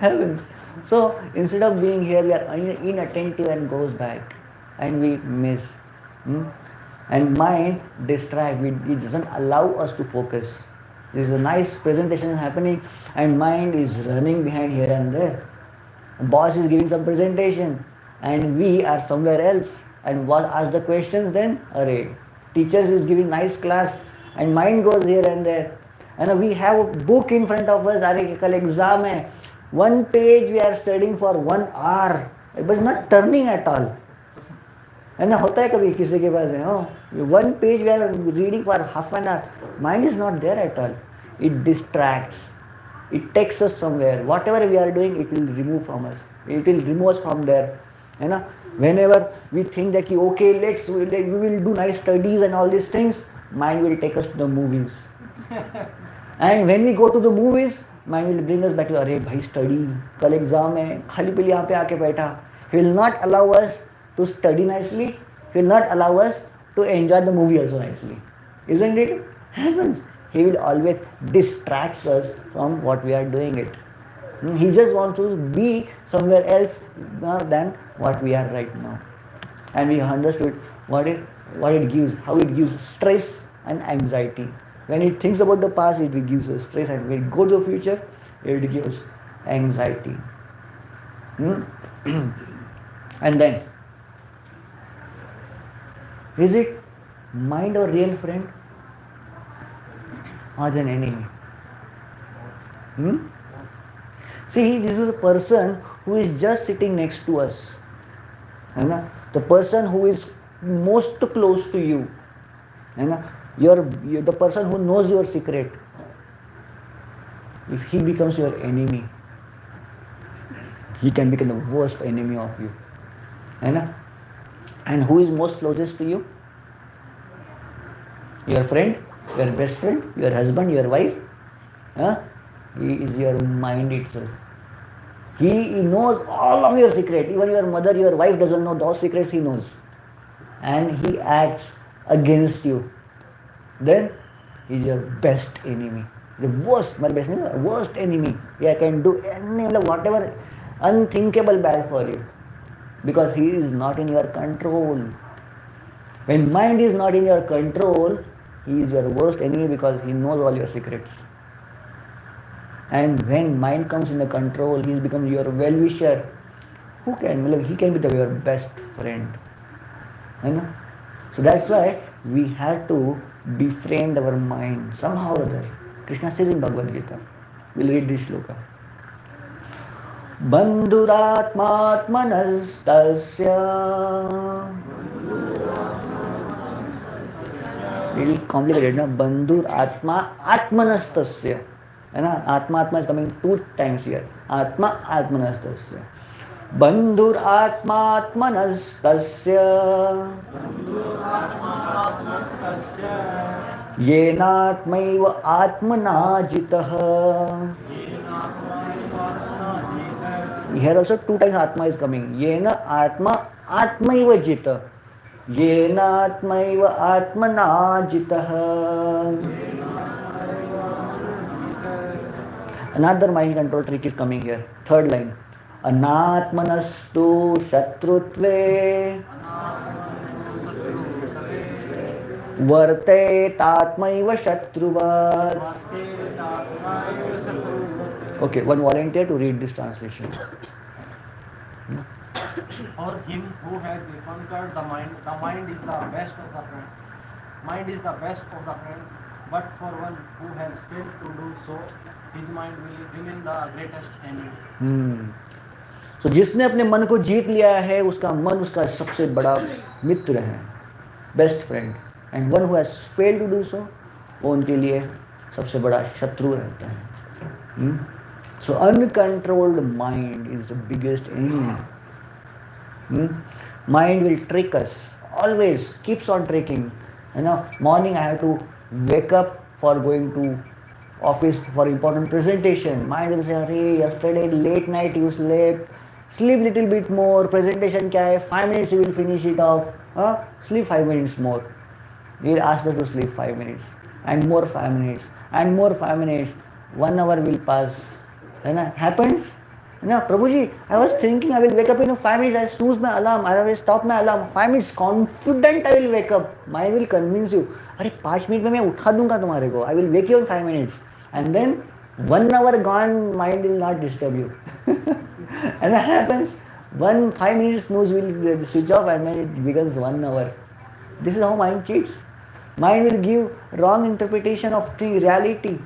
Happens. So instead of being here, we are inattentive and goes back, and we miss. And mind distract. It doesn't allow us to focus. There is a nice presentation happening, and mind is running behind here and there. Boss is giving some presentation, and we are somewhere else. And boss asks the questions. Then, teacher is giving nice class, and mind goes here and there. And we have a book in front of us. Kal exam hai. One page we are studying for 1 hour. It was not turning at all. है ना होता है कभी किसी के पास में one page we are reading for half an hour mind is not there at all it distracts it takes us somewhere whatever we are doing it will remove from us it will remove us from there है ना whenever we think that कि okay let's we will do nice studies and all this things mind will take us to the movies and when we go to the movies mind will bring us back to अरे भाई study कल exam है खाली पीली यहाँ पे आके बैठा he will not allow us to study nicely, will not allow us to enjoy the movie also nicely. Isn't it? Happens. He will always distracts us from what we are doing it. He just wants to be somewhere else than what we are right now. And we understood what it gives, how it gives stress and anxiety. When it thinks about the past, it gives us stress, and when it goes to the future, it gives anxiety. And then, is it mind or real friend or an enemy? See, this is a person who is just sitting next to us. The person who is most close to you. You're the person who knows your secret. If he becomes your enemy, he can become the worst enemy of you. And who is most closest to you? Your friend, your best friend, your husband, your wife. He is your mind itself. He knows all of your secrets. Even your mother, your wife doesn't know those secrets, he knows. And he acts against you. Then he is your best enemy. The worst, my best enemy, worst enemy. He can do any whatever unthinkable bad for you. Because he is not in your control. When mind is not in your control, he is your worst enemy because he knows all your secrets. And when mind comes in the control, he becomes your well-wisher. He can be your best friend. So that's why we have to befriend our mind somehow or other. Krishna says in Bhagavad Gita. We'll read this shloka. बंधुरात्मात्मनस्त्स्य little complicated, ना बंधुर आत्मा आत्मनस्तस्य है ना आत्मा आत्मा is coming 2 times here आत्मा आत्मनस्तस्य बंधुर आत्मा आत्मनस्तस्य येनात्मैव आत्मना जितः. Here also 2 times Atma is coming. Yena Atma Atmaiva Jita. Yena Atmaiva Atmana Jitah. Another mind control trick is coming here. 3rd line. Anatmanastu Shatrutve Varte Tatmaiva Shatruvat. Okay, one volunteer to read this translation. For him who has conquered the mind is the best of the friends. Mind is the best of the friends, but for one who has failed to do so, his mind will remain the greatest enemy. तो जिसने अपने मन को जीत लिया है उसका मन उसका सबसे बड़ा मित्र है, best friend. And one who has failed to do so, वो उनके लिए सबसे बड़ा शत्रु रहता है. So uncontrolled mind is the biggest enemy. Mind will trick us, always keeps on tricking. Morning I have to wake up for going to office for important presentation. Mind will say, "Arey, yesterday late night you slept. Sleep little bit more. Presentation क्या है? 5 minutes you will finish it off. Sleep 5 minutes more." We'll ask us to sleep 5 minutes and more 5 minutes and more 5 minutes. 1 hour will pass. Happens. Prabhu ji, I was thinking I will wake up in 5 minutes. I snooze my alarm. I will stop my alarm. 5 minutes confident I will wake up. Mind will convince you. अरे 5 minute में मैं उठा दूंगा तुम्हारे को. I will wake you in 5 minutes. And then 1 hour gone, mind will not disturb you. And that happens. 5 minutes snooze will switch off and then it becomes 1 hour. This is how mind cheats. Mind will give wrong interpretation of the reality.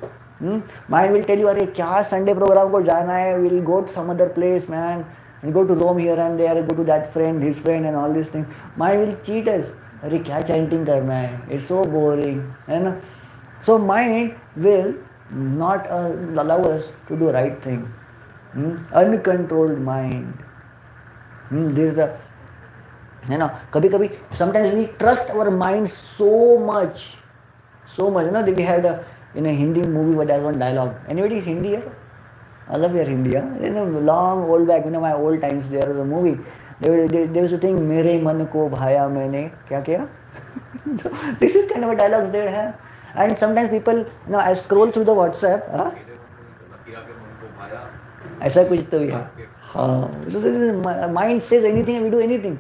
Mind will tell you, अरे क्या Sunday programme को जाना है, will go to some other place man, and go to roam here and there, go to that friend, his friend and all this thing. Mind will cheat us, अरे क्या chanting करना है, it's so boring, है ना. So mind will not allow us to do right thing. Uncontrolled mind, this the, है ना. कभी कभी sometimes we trust our mind so much, है ना. We had in a Hindi movie where there's one dialogue. Anybody Hindi here? I love your Hindi. Long old back, my old times, there was a movie. They used to think, "मेरे मन को भाया मैंने क्या किया." So this is kind of a dialogue they have. And sometimes people, I scroll through the WhatsApp. ऐसा कुछ तो भी है. So mind says anything and we do anything,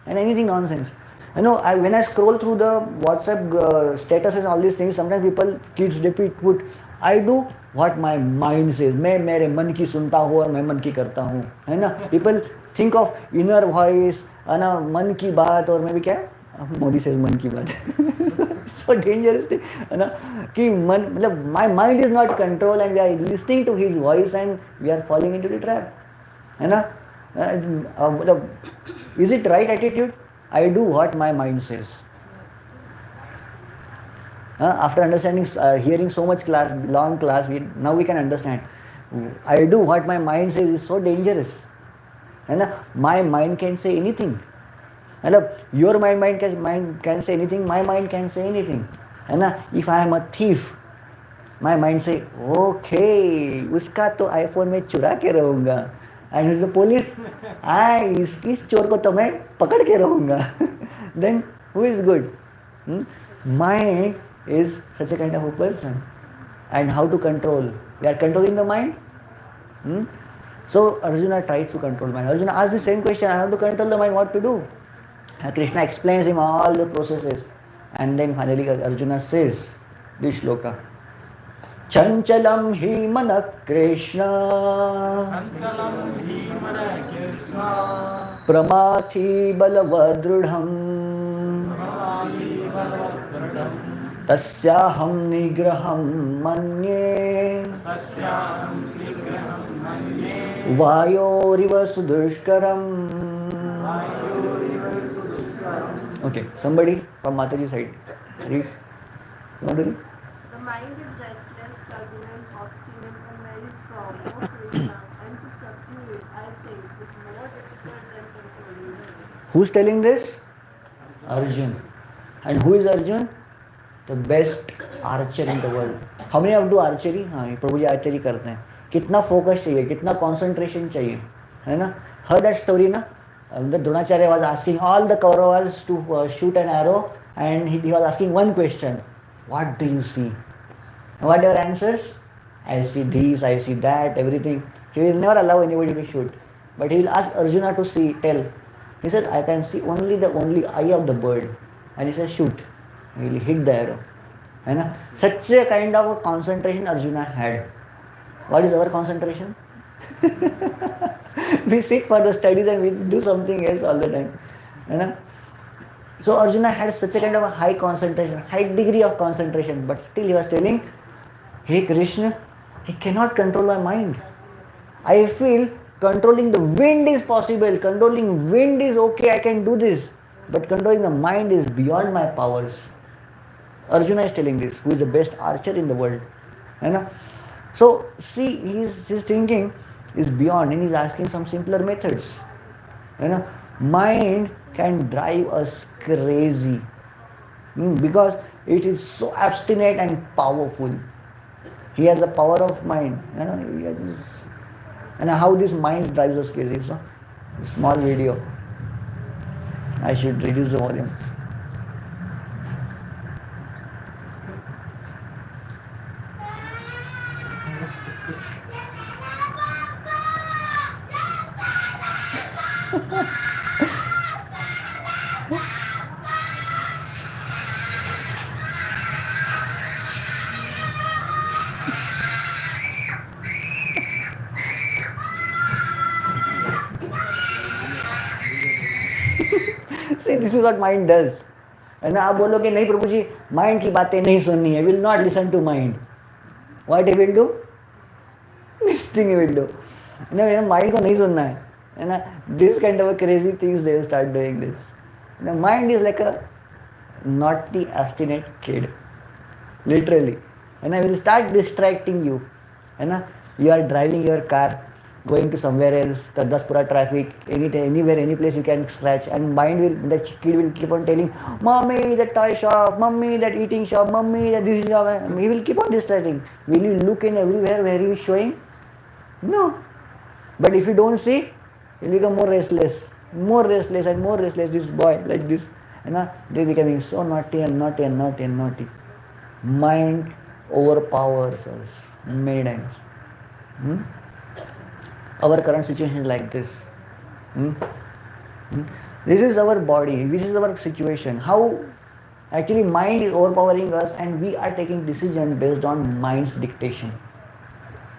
and anything nonsense. When I scroll through the WhatsApp statuses and all these things, sometimes kids repeat, I do what my mind says. मैं मेरे मन की सुनता हूँ और मैं मन की करता हूँ, है ना. People think of inner voice, है ना, मन की बात, और मैं भी क्या, मोदी says मन की बात. So dangerous thing, है ना, कि मन, मतलब my mind is not control and we are listening to his voice and we are falling into the trap, है ना. मतलब is it right attitude? I do what my mind says. After understanding, hearing so much long class, now we can understand. I do what my mind says is so dangerous. My mind can say anything. Your mind can say anything. My mind can say anything. If I am a thief, my mind say, okay, उसका तो iPhone में चुरा के रहूँगा. And who's the police? इस चोर को तो मैं पकड़ के रहूँगा. Then who is good? Mind is such a kind of a person. And how to control? We are controlling the mind. So Arjuna tried to control mind. Arjuna asked the same question. I have to control the mind. What to do? Krishna explains him all the processes. And then finally Arjuna says this shloka. चंचलम ही मन कृष्ण प्रमाथि बलवदृढ़ं तस्याहं निग्रहं मन्ये वायोरिव सुदुष्करम्. Okay, somebody from Mataji side. Read. You want to read? The mind is restless, turbulent, obstinate, and very strong. No Krishna, and to subdue it, I think, is more difficult than controlling it. Who's telling this? Arjun. And who is Arjun? The best archer in the world. How many of you do archery? हाँ, प्रभु जी archery करते हैं. कितना focus चाहिए, कितना concentration चाहिए, है ना? Heard that story ना? The Dronacharya was asking all the Kauravas to shoot an arrow, and he was asking one question: what do you see? And what are your answers? I see this, I see that, everything. He will never allow anybody to shoot, but he will ask Arjuna to tell. He said, I can see only the eye of the bird, and he says, shoot. He will hit the arrow. है ना? Such a kind of a concentration Arjuna had. What is our concentration? We sit for the studies and we do something else all the time. है ना? So Arjuna had such a kind of a high concentration, high degree of concentration, but still he was telling, hey Krishna, he cannot control my mind. I feel controlling the wind is possible, controlling wind is okay, I can do this, but controlling the mind is beyond my powers. Arjuna is telling this, who is the best archer in the world. You know? So see, his thinking is beyond, and he's asking some simpler methods. You know, mind can drive us crazy because it is so obstinate and powerful. He has the power of mind. You know, and how this mind drives us crazy. So, small video. I should reduce the volume. See, this is what mind does. है ना, आप बोलोगे नहीं प्रभु जी mind की बातें नहीं सुननी है, will not listen to mind. What he will do? This thing he will do. ना माइंड को नहीं सुनना है ना, this kind of crazy things they will start doing this. ना mind is like a naughty obstinate kid, literally. And I will start distracting you. है ना, you are driving your car going to somewhere else, Daspura traffic, anywhere, any place you can scratch, and the kid will keep on telling, mommy that toy shop, mommy that eating shop, mommy that this shop. He will keep on distracting. Will you look in everywhere where he is showing? No. But if you don't see, he will become more restless and more restless. This boy like this, they're becoming so naughty and naughty and naughty and naughty. Mind overpowers us many times. Our current situation is like this. This is our body, this is our situation. How actually mind is overpowering us and we are taking decision based on mind's dictation.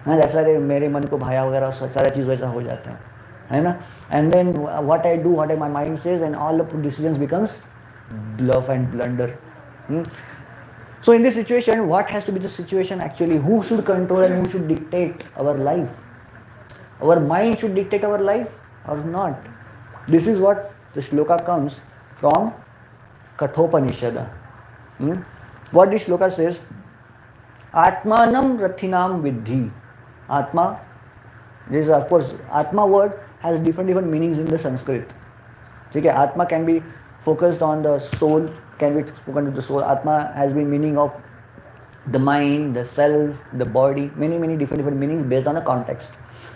जैसा मेरे मन को भाया वगैरह सारा चीज़ वैसा हो जाता है ना. And then what I do, what my mind says, and all the decisions becomes bluff and blunder. So in this situation, what has to be the situation actually? Who should control and who should dictate our life? Our mind should dictate our life or not? This is what the shloka comes from Kathopanishad. What this shloka says, Atmanam Rathinam Vidhi. Atma, this is of course, Atma word has different meanings in the Sanskrit. Okay, Atma can be focused on the soul, can be spoken to the soul. Atma has been meaning of the mind, the self, the body, many different meanings based on a context.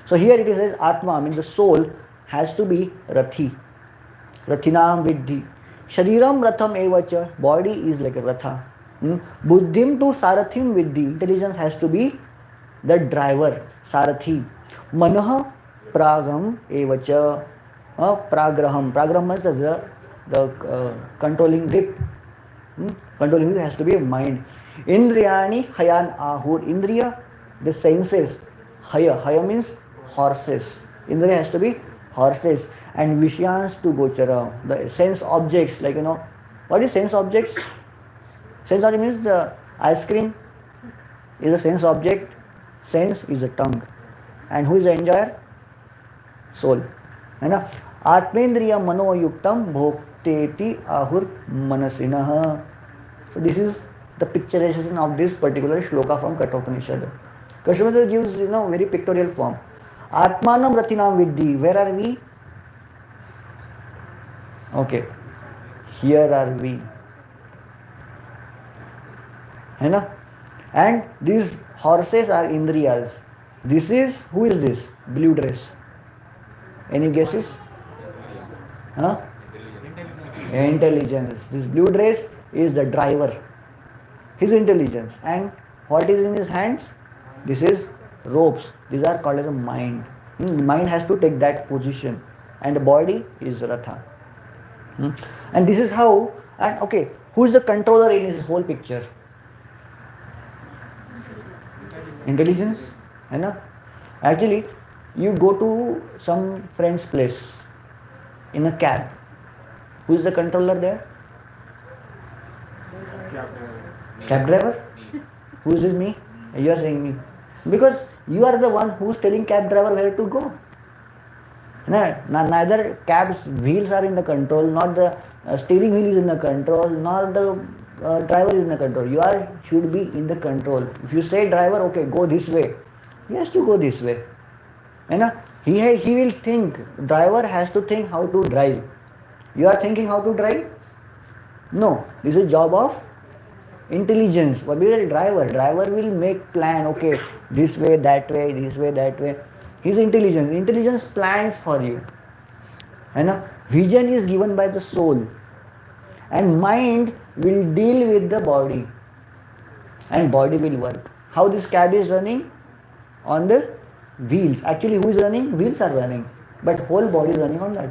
So here it says Atma, means the soul has to be Rathi. Rathinam Vidhi. Shariram Ratham Evacha, body is like a Ratha. Buddhim to Sarathim Vidhi, intelligence has to be the driver, Sarathi. Manaha Pragam Evacha, Pragraham. Pragraham means the controlling grip. Controlling grip has to be mind. Indriyani Hayan Ahur. Indriya, the senses. Haya means horses. Indriya has to be horses. And Vishyans to Gochara, the sense objects, like what is sense objects? Sense object means the ice cream is a sense object, sense is a tongue. And who is the enjoyer? Soul. Atmendriya manoyuktam bhokteti ahur manasinah. So this is the picturization of this particular shloka from Kathopanishad. Kashmir gives very pictorial form. Atmanam Rathinam Vidhi. Where are we? Okay, here are we. And these horses are Indriyas. This is, who is this? Blue dress. Any guesses? Intelligence. This blue dress is the driver. His intelligence. And what is in his hands? This is ropes. These are called as a mind. Mind has to take that position. And the body is Ratha. And this is how, and okay, who is the controller in his whole picture? Intelligence. Actually, you go to some friend's place in a cab. Who is the controller there? Cab driver? Who is it, me? You are saying me. Because you are the one who is telling cab driver where to go. Neither cab's wheels are in the control, not the steering wheel is in the control, nor the driver is in the control. You are should be in the control. If you say driver, okay, go this way, he has to go this way. He will think. Driver has to think how to drive. You are thinking how to drive? No. This is job of intelligence. What is a driver? Driver will make plan. Okay, this way, that way, this way, that way. His intelligence. Intelligence plans for you. Vision is given by the soul. And mind will deal with the body. And body will work. How this cab is running? On the wheels. Actually, who is running? Wheels are running. But whole body is running on that.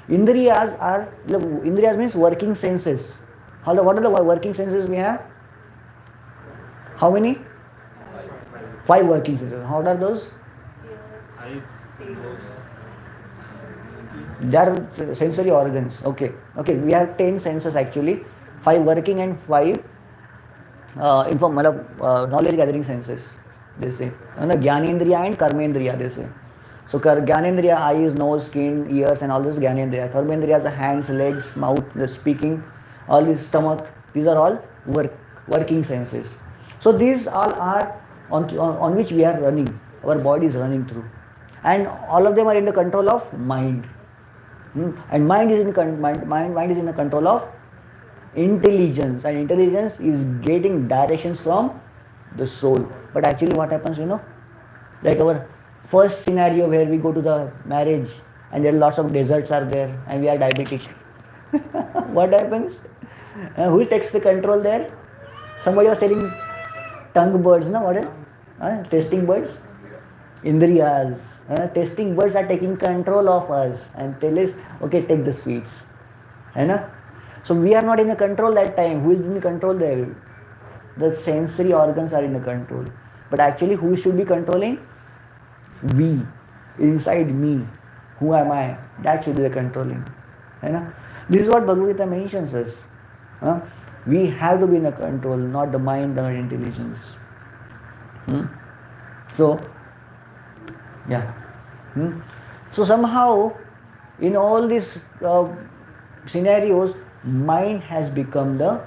Indriyas means working senses. What are the working senses we have? How many? 5 working senses. How are those? Eyes, nose. They are sensory organs. Okay. We have 10 senses actually. 5 working and 5 knowledge gathering senses. They say. Jnanendriya and Karmendriya. They say. So Jnanendriya, eyes, nose, skin, ears, and all this Jnanendriya. Karmendriya is the hands, legs, mouth, the speaking, all this stomach. These are all working senses. So these all are on which we are running. Our body is running through, and all of them are in the control of mind. And mind is in the control of intelligence, and intelligence is getting directions from the soul. But actually, what happens, like our first scenario where we go to the marriage and there are lots of desserts are there and we are diabetic. What happens? Who takes the control there? Somebody was telling tongue birds, no? What is? Tasting birds? Indriyas. Tasting birds are taking control of us and tell us, okay, take the sweets. So we are not in the control that time. Who is in control there? The sensory organs are in the control. But actually, who should be controlling? We. Inside me. Who am I? That should be the controlling. This is what Bhagavad Gita mentions us. We have to be in the control, not the mind or intelligence. So, yeah. So somehow, in all these scenarios, mind has become the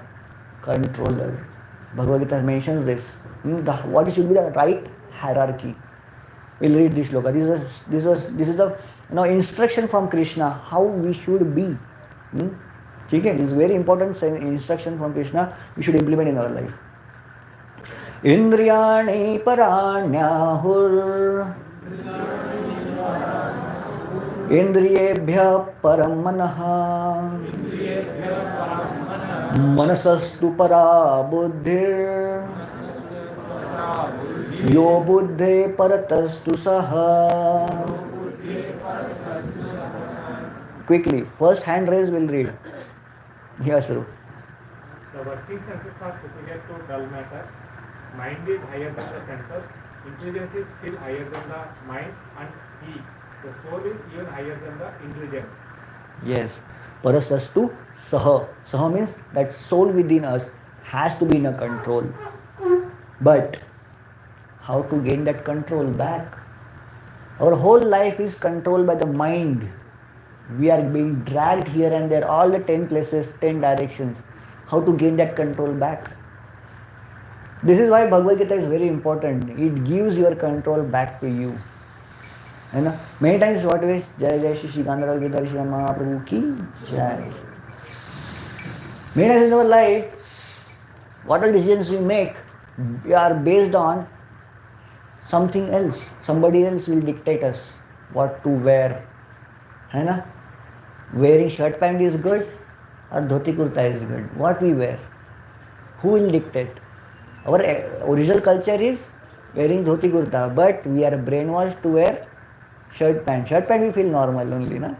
controller. Bhagavad Gita mentions this. What should be the right hierarchy? We'll read this shloka. This is the instruction from Krishna how we should be. Okay? This is very important instruction from Krishna. We should implement in our life. Indriyani paranyahur Indriyebhya param manaha Manasastu para buddhir Yo buddhe paratastu saha. Quickly, first hand raise will read. Yes, Guru. The working senses are superior to dull matter. Mind is higher than the senses. Intelligence is still higher than the mind, and he, the soul, is even higher than the intelligence. Yes. Parasastu saha. Saha means that soul within us has to be in a control. But how to gain that control back? Our whole life is controlled by the mind. We are being dragged here and there, all the 10 places, 10 directions. How to gain that control back? This is why Bhagavad Gita is very important. It gives your control back to you. Many times what we Jai Jai Shri Gandhara Gita Shri Mahaprabhu ki Jai. Many times in our life, what all decisions we make are based on something else. Somebody else will dictate us what to wear. Wearing shirt pant is good or dhoti kurta is good. What we wear? Who will dictate? Our original culture is wearing dhoti kurta, but we are brainwashed to wear shirt pant. Shirt pant we feel normal only, na?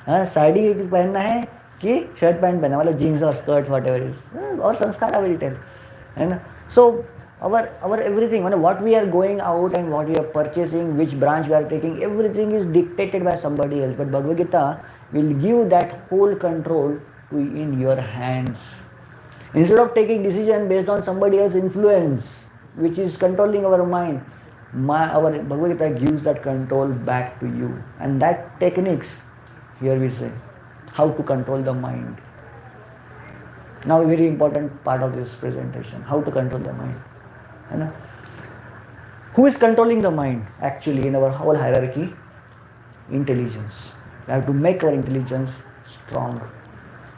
Sari पहनना है कि shirt pant पहनना, मतलब jeans और skirt what ever is, और संस्कार will tell, है ना. सो our everything, what we are going out and what we are purchasing, which branch we are taking, everything is dictated by somebody else. But Bhagavad Gita will give that whole control in your hands. Instead of taking decision based on somebody else's influence, which is controlling our mind, our Bhagavad Gita gives that control back to you. And that techniques, here we say, how to control the mind. Now a very important part of this presentation, how to control the mind. Who is controlling the mind actually in our whole hierarchy? Intelligence. We have to make our intelligence strong.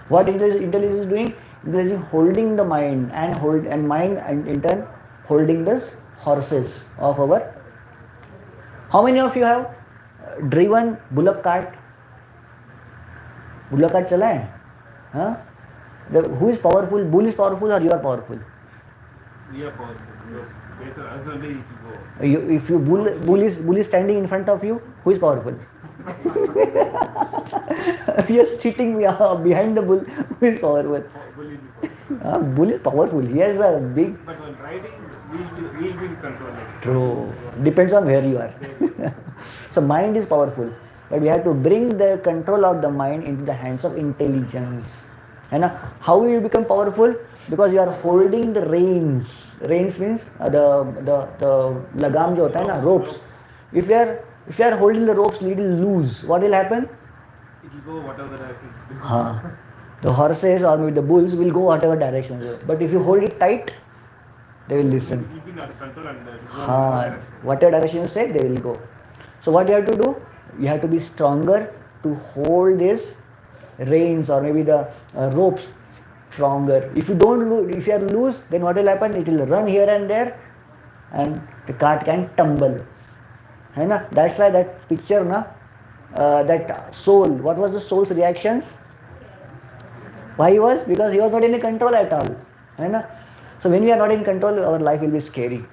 What intelligence is doing? Intelligence is holding the mind and mind and in turn holding this horses of our. How many of you have driven bullock cart? Bullock cart chala hai? Huh? Who is powerful? Bull is powerful or you are powerful? We are powerful. Based on us only if you go. If you bull is standing in front of you, who is powerful? If you are sitting behind the bull, who is powerful? Bull is powerful. He has a big. But when riding, we'll be in control. True. Depends on where you are. So mind is powerful, but we have to bring the control of the mind into the hands of intelligence. And how will you become powerful? Because you are holding the reins. Reins means the lagam jo hota hai na, ropes. If you are holding the ropes little loose, what will happen? It will go whatever the direction. The horses or maybe the bulls will go whatever direction. But if you hold it tight, they will listen. It will be not control and whatever direction you say, they will go. So what you have to do? You have to be stronger to hold this reins or maybe the ropes stronger. If you are loose, then what will happen? It will run here and there, and the cart can tumble. That's why that picture, that soul. What was the soul's reactions? Why was? Because he was not in control at all. So when we are not in control, our life will be scary.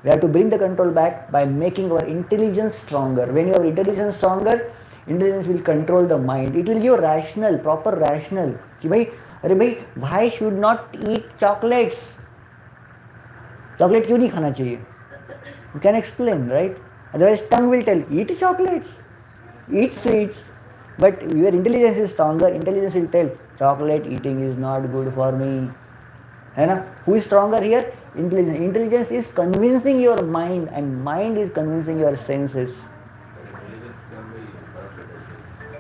We have to bring the control back by making our intelligence stronger. When your intelligence is stronger, intelligence will control the mind. It will give rational, proper rational. Why should not eat chocolates? Chocolate क्यों नहीं खाना चाहिए? You can explain, right? Otherwise, tongue will tell, eat chocolates, eat sweets. But your intelligence is stronger. Intelligence will tell, chocolate eating is not good for me. Who is stronger here? Intelligence. Intelligence is convincing your mind, and mind is convincing your senses.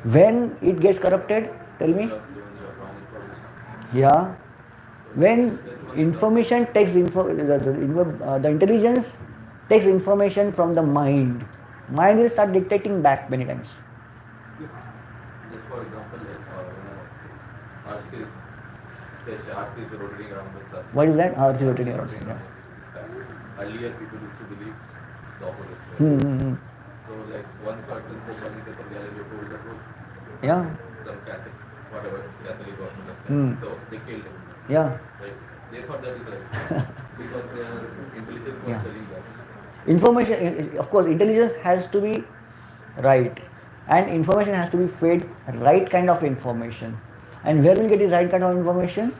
When it gets corrupted, tell me. Yeah. When information takes the intelligence takes information from the mind. Mind will start dictating back many times. Just for example, Earth is rotating around the sun. What is that? Earth is rotating around the sun. Earlier, people used to believe the opposite. So, like one person who Copernicus or Galileo told the truth. Yeah. Some Catholic, whatever Catholic government, so they killed him. Yeah. Right? They thought that is right because their intelligence was telling that. Information, of course, intelligence has to be right, and information has to be fed right kind of information. And where will you get this right kind of information?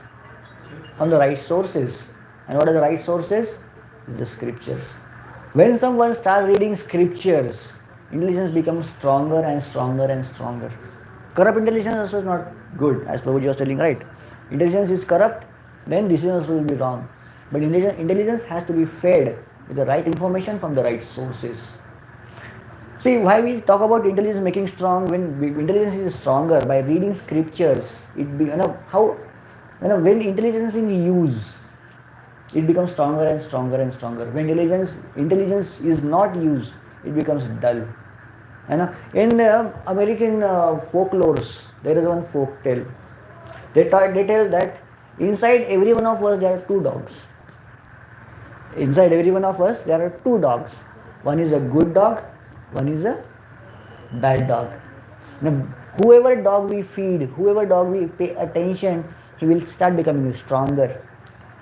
From the right sources. And what are the right sources? The scriptures. When someone starts reading scriptures, intelligence becomes stronger and stronger and stronger. Corrupt intelligence also is not good, as Prabhuji was telling, right? Intelligence is corrupt, then decisions also will be wrong. But intelligence has to be fed with the right information from the right sources. See, why we talk about intelligence making strong? When intelligence is stronger by reading scriptures, when intelligence is in use, it becomes stronger and stronger and stronger. When intelligence is not used, it becomes dull. In the American folklores, there is one folk tale. They tell that inside every one of us there are two dogs. Inside every one of us there are two dogs. One is a good dog, one is a bad dog. Now, whoever dog we feed, whoever dog we pay attention, he will start becoming stronger.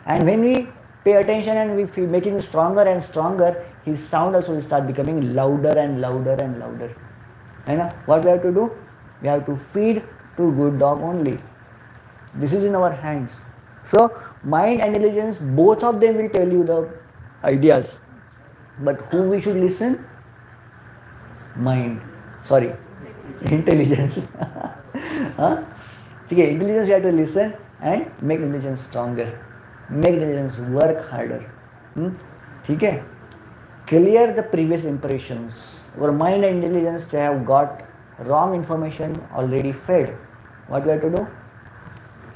And when we pay attention and we feel making stronger and stronger, his sound also will start becoming louder and louder and louder. And what we have to do? We have to feed to good dog only. This is in our hands. So mind and intelligence, both of them will tell you the ideas. But who we should listen? Intelligence. Intelligence we have to listen. and make intelligence stronger, make intelligence work harder. ठीक है? Clear the previous impressions. Our mind and intelligence, they have got wrong information already fed. What we have to do?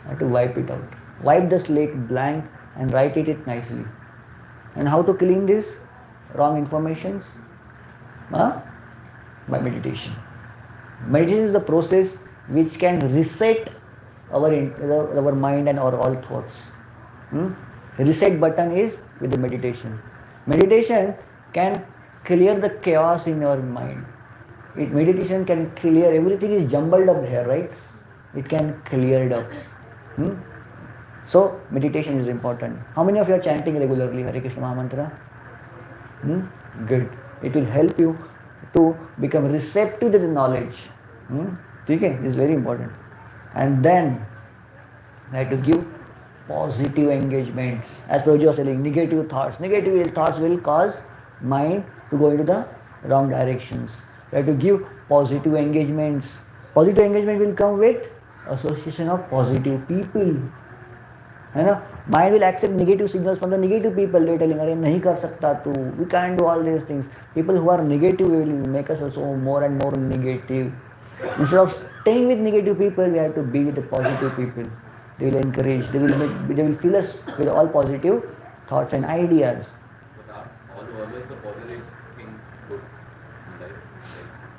We have to wipe it out. Wipe the slate blank and write it nicely. And how to clean this wrong informations? By meditation. Meditation is the process which can reset our mind and our all thoughts. Reset button is with the meditation. Meditation can clear the chaos in your mind. Meditation can clear, everything is jumbled up here, right? It can clear it up. So meditation is important. How many of you are chanting regularly Hare Krishna Mahamantra? Good. It will help you to become receptive to the knowledge. Okay? This is very important. And then I have to give positive engagements. As Prabhuji was telling, negative thoughts. Negative thoughts will cause mind to go into the wrong directions. We have to give positive engagements. Positive engagement will come with association of positive people. है ना? Mind will accept negative signals from the negative people. They are telling, अरे नहीं कर सकता तू, we can't do all these things. People who are negative will make us also more and more negative. Instead of staying with negative people, we have to be with the positive people. They will encourage, they will fill us with all positive thoughts and ideas. But are always the positive things good in life?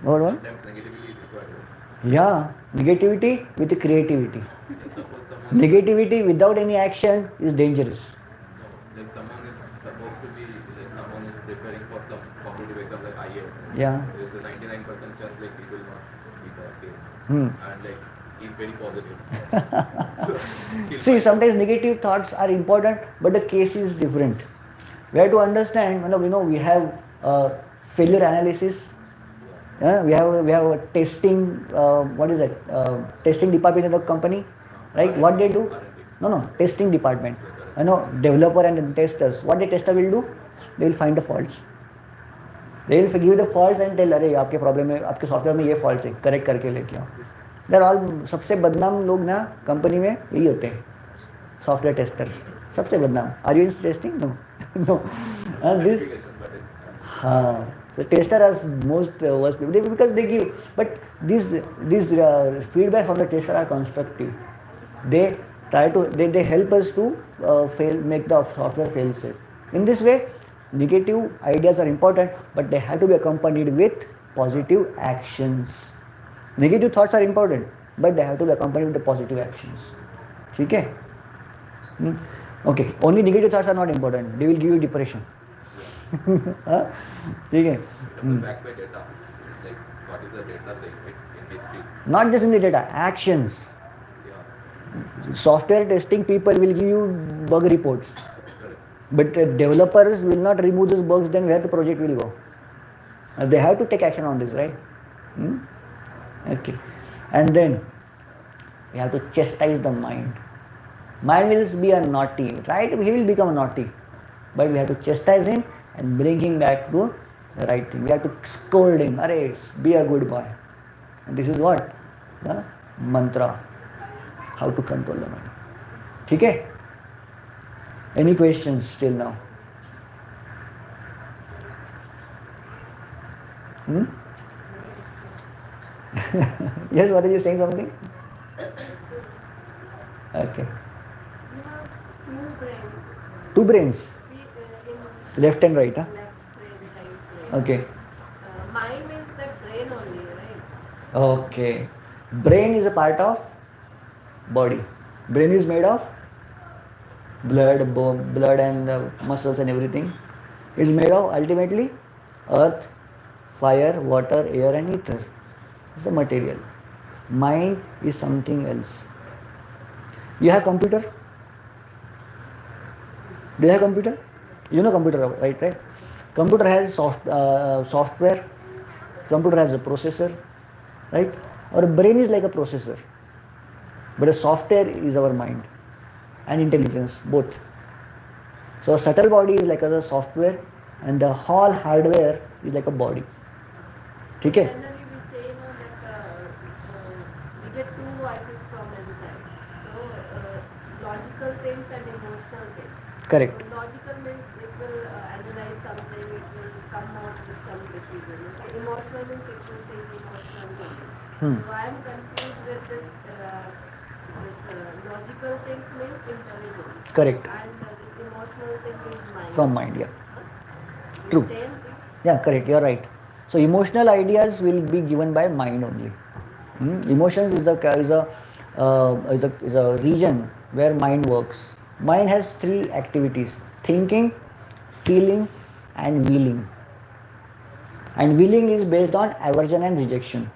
What one? Sometimes negativity is required. Yeah, negativity with creativity. Suppose someone, Negativity without any action is dangerous. no, like someone is supposed to be, like someone is preparing for some competitive exam like IAS. Yeah. There's a 99% chance like he will not be the case. Hmm. And like he's very positive. So, he'll See, find- sometimes negative thoughts are important, but the case is different. We have to understand, we have failure analysis. We have a testing, what is that? Testing department in the company, right? What they do? No, testing department. Developer and testers. What the tester will do? They will find the faults. They will give the faults and tell, अरे आपके problem में, आपके software में ये fault है, correct करके लेके आओ. They're all सबसे बदनाम लोग ना कंपनी में यही होते हैं, सॉफ्टवेयर टेस्टर्स सबसे बदनाम. Are you in testing? No. No. This. The tester are most worst people because they give, but these feedback from the tester are constructive. They try to they help us to make the software fail safe. In this way, negative ideas are important, but they have to be accompanied with positive actions. Negative thoughts are important, but they have to be accompanied with the positive actions. Okay? Okay. Only negative thoughts are not important. They will give you depression. ठीक है. Backed by data. Like what is the data saying in history? Not just in the data, actions. Yeah. Software testing people will give you bug reports, but developers will not remove those bugs. Then where the project will go? They have to take action on this, right? Okay. And then we have to chastise the mind. Mind will be a naughty, right? He will become naughty, but we have to chastise him and bring him back to the right thing. We have to scold him. Arey, be a good boy. And this is what? The mantra. How to control the mind. Okay? Any questions till now? Yes, what are you saying something? Okay. You have two brains. Two brains. In Left and right, huh? left brain, right brain. Okay. Mind means the brain only, right? Okay. Brain is a part of body. Brain is made of blood, bone, blood and muscles and everything. It's made of ultimately earth, fire, water, air and ether. It's a material. Mind is something else. You have computer? Do you have computer? You know computer, right? Computer has software. Computer has a processor, right? Our brain is like a processor, but the software is our mind and intelligence, both. So a subtle body is like a software, and the whole hardware is like a body. Okay? Generally we say that we get two voices from inside. So logical things and emotional things. Correct. So logical means it will analyze something, it will come out with some decision. Okay? Emotional means it will think emotional something. So I am confused with this. Logical things means intelligence. Correct. And this emotional thing is mind. From mind, yeah. The True. Same thing. Yeah, correct. You're right. So emotional ideas will be given by mind only. Emotions is a region where mind works. Mind has three activities: thinking, feeling, and willing. And willing is based on aversion and rejection.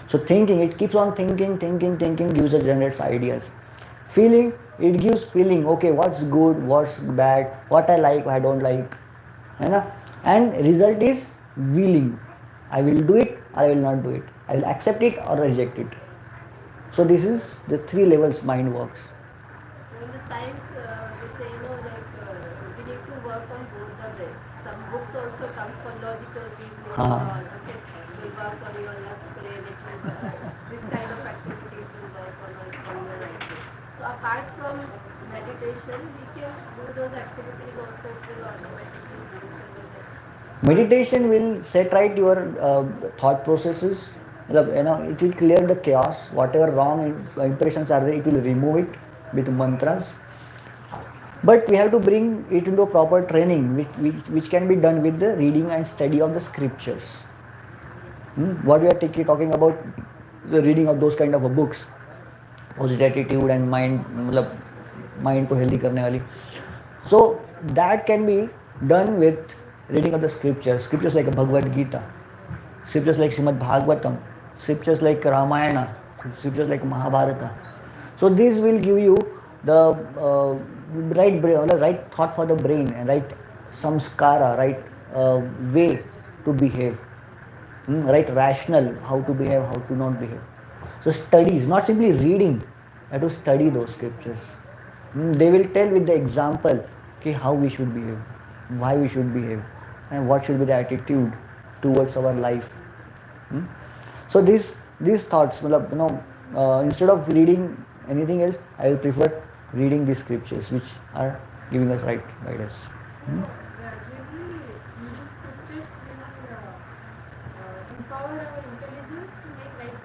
So thinking, it keeps on thinking, gives us generates ideas. Feeling, it gives feeling. Okay, what's good, what's bad, what I like, what I don't like. है ना? And result is willing. I will do it or I will not do it. I will accept it or reject it. So this is the three levels mind works. In the science, they say, we need to work on both the brain. Some books also come for logical reasoning and all. Okay, will work on your left brain. It will, this kind of activities will work on your right brain. So apart from meditation, we can do those activities also. It will automatically boost our Meditation will set right your thought processes. It will clear the chaos. Whatever wrong impressions are there, it will remove it with mantras. But we have to bring it into a proper training, which can be done with the reading and study of the scriptures. What we are talking about, the reading of those kind of books, positive attitude and mind को healthy करने वाली. So that can be done with reading of the scriptures like Bhagavad Gita, scriptures like Srimad Bhagavatam, scriptures like Ramayana, scriptures like Mahabharata. So these will give you the right thought for the brain and right samskara, right way to behave, right rational, how to behave, how to not behave. So studies, not simply reading, you have to study those scriptures. They will tell with the example how we should behave, why we should behave, and what should be the attitude towards our life. So these thoughts, instead of reading anything else, I will prefer reading these scriptures which are giving us right guidance. Gradually, using scriptures will empower our intelligence to make right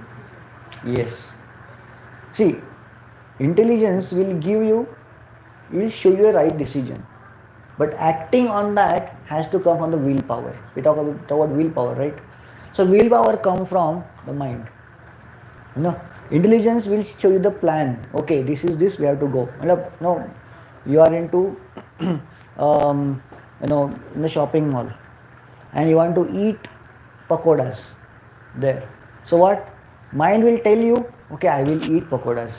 decisions. Yes. See, intelligence will show you a right decision. But acting on that has to come from the willpower. We talk about willpower, right? So willpower comes from the mind. Intelligence will show you the plan. Okay, this is this, we have to go. No, you are into in the shopping mall and you want to eat pakodas there. So what? Mind will tell you, okay, I will eat pakodas.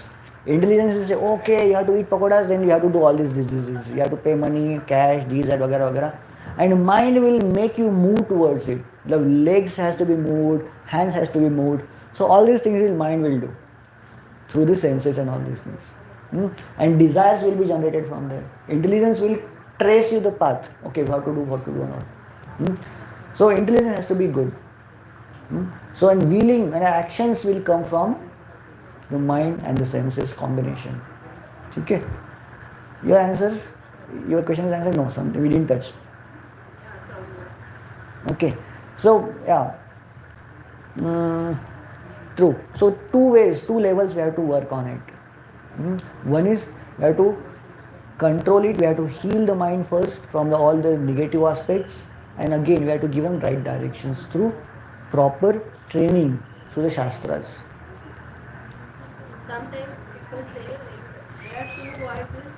Intelligence will say, okay, you have to eat pakodas, then you have to do all this. You have to pay money, cash, this, that, वगैरह. And mind will make you move towards it. The legs has to be moved, hands has to be moved. So all these things mind will do through the senses and all these things. And desires will be generated from there. Intelligence will trace you the path. Okay, what to do and all. So intelligence has to be good. So and willing and actions will come from the mind and the senses combination. Okay? Your question is answered? No, something we didn't touch. Okay. So yeah. True. So two levels we have to work on it. One is we have to control it, we have to heal the mind first from all the negative aspects, and again we have to give them right directions through proper training through the Shastras. Sometimes people say there are two voices,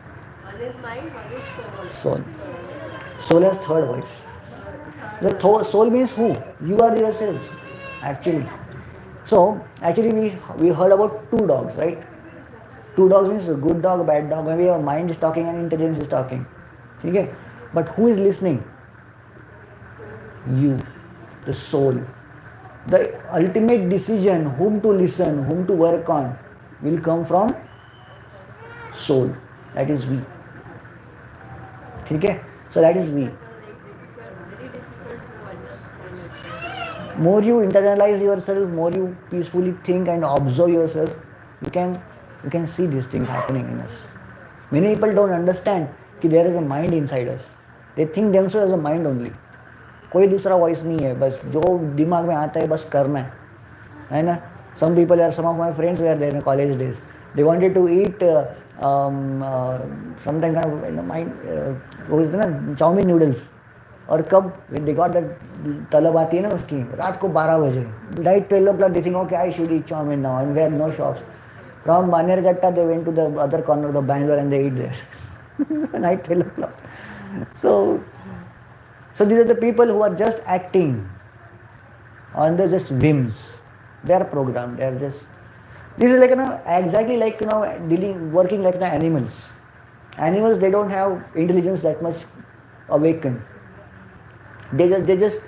one is mind, one is Soul. Soul has third voice. The soul means who? You are yourselves, actually. So, actually we heard about two dogs, right? Two dogs means a good dog, a bad dog. Maybe your mind is talking and intelligence is talking. Okay? But who is listening? You, the soul. The ultimate decision, whom to listen, whom to work on, will come from soul. That is we. Okay? So that is we. very difficult to understand. More you internalize yourself, more you peacefully think and observe yourself, you can You can see these things happening in us. Many people don't understand कि there is a mind inside us. They think themselves as a mind only. कोई दूसरा voice नहीं है, बस जो दिमाग में आता है बस करना है ना. Some people are, some of my friends were there in college days. They wanted to eat something kind of, mind, वो कहते हैं ना चाउमीन नूडल्स. और कब they got that तलब आती है ना उसकी रात को 12 बजे, night 12 o'clock they think okay I should eat chow mein now, and where no shops. From Banerghatta they went to the other corner of the Bangalore and they eat there. Night 12 o'clock. So these are the people who are just acting on the just whims. They are programmed. They are just. This is like exactly like working like the animals. Animals, they don't have intelligence that much awakened. They just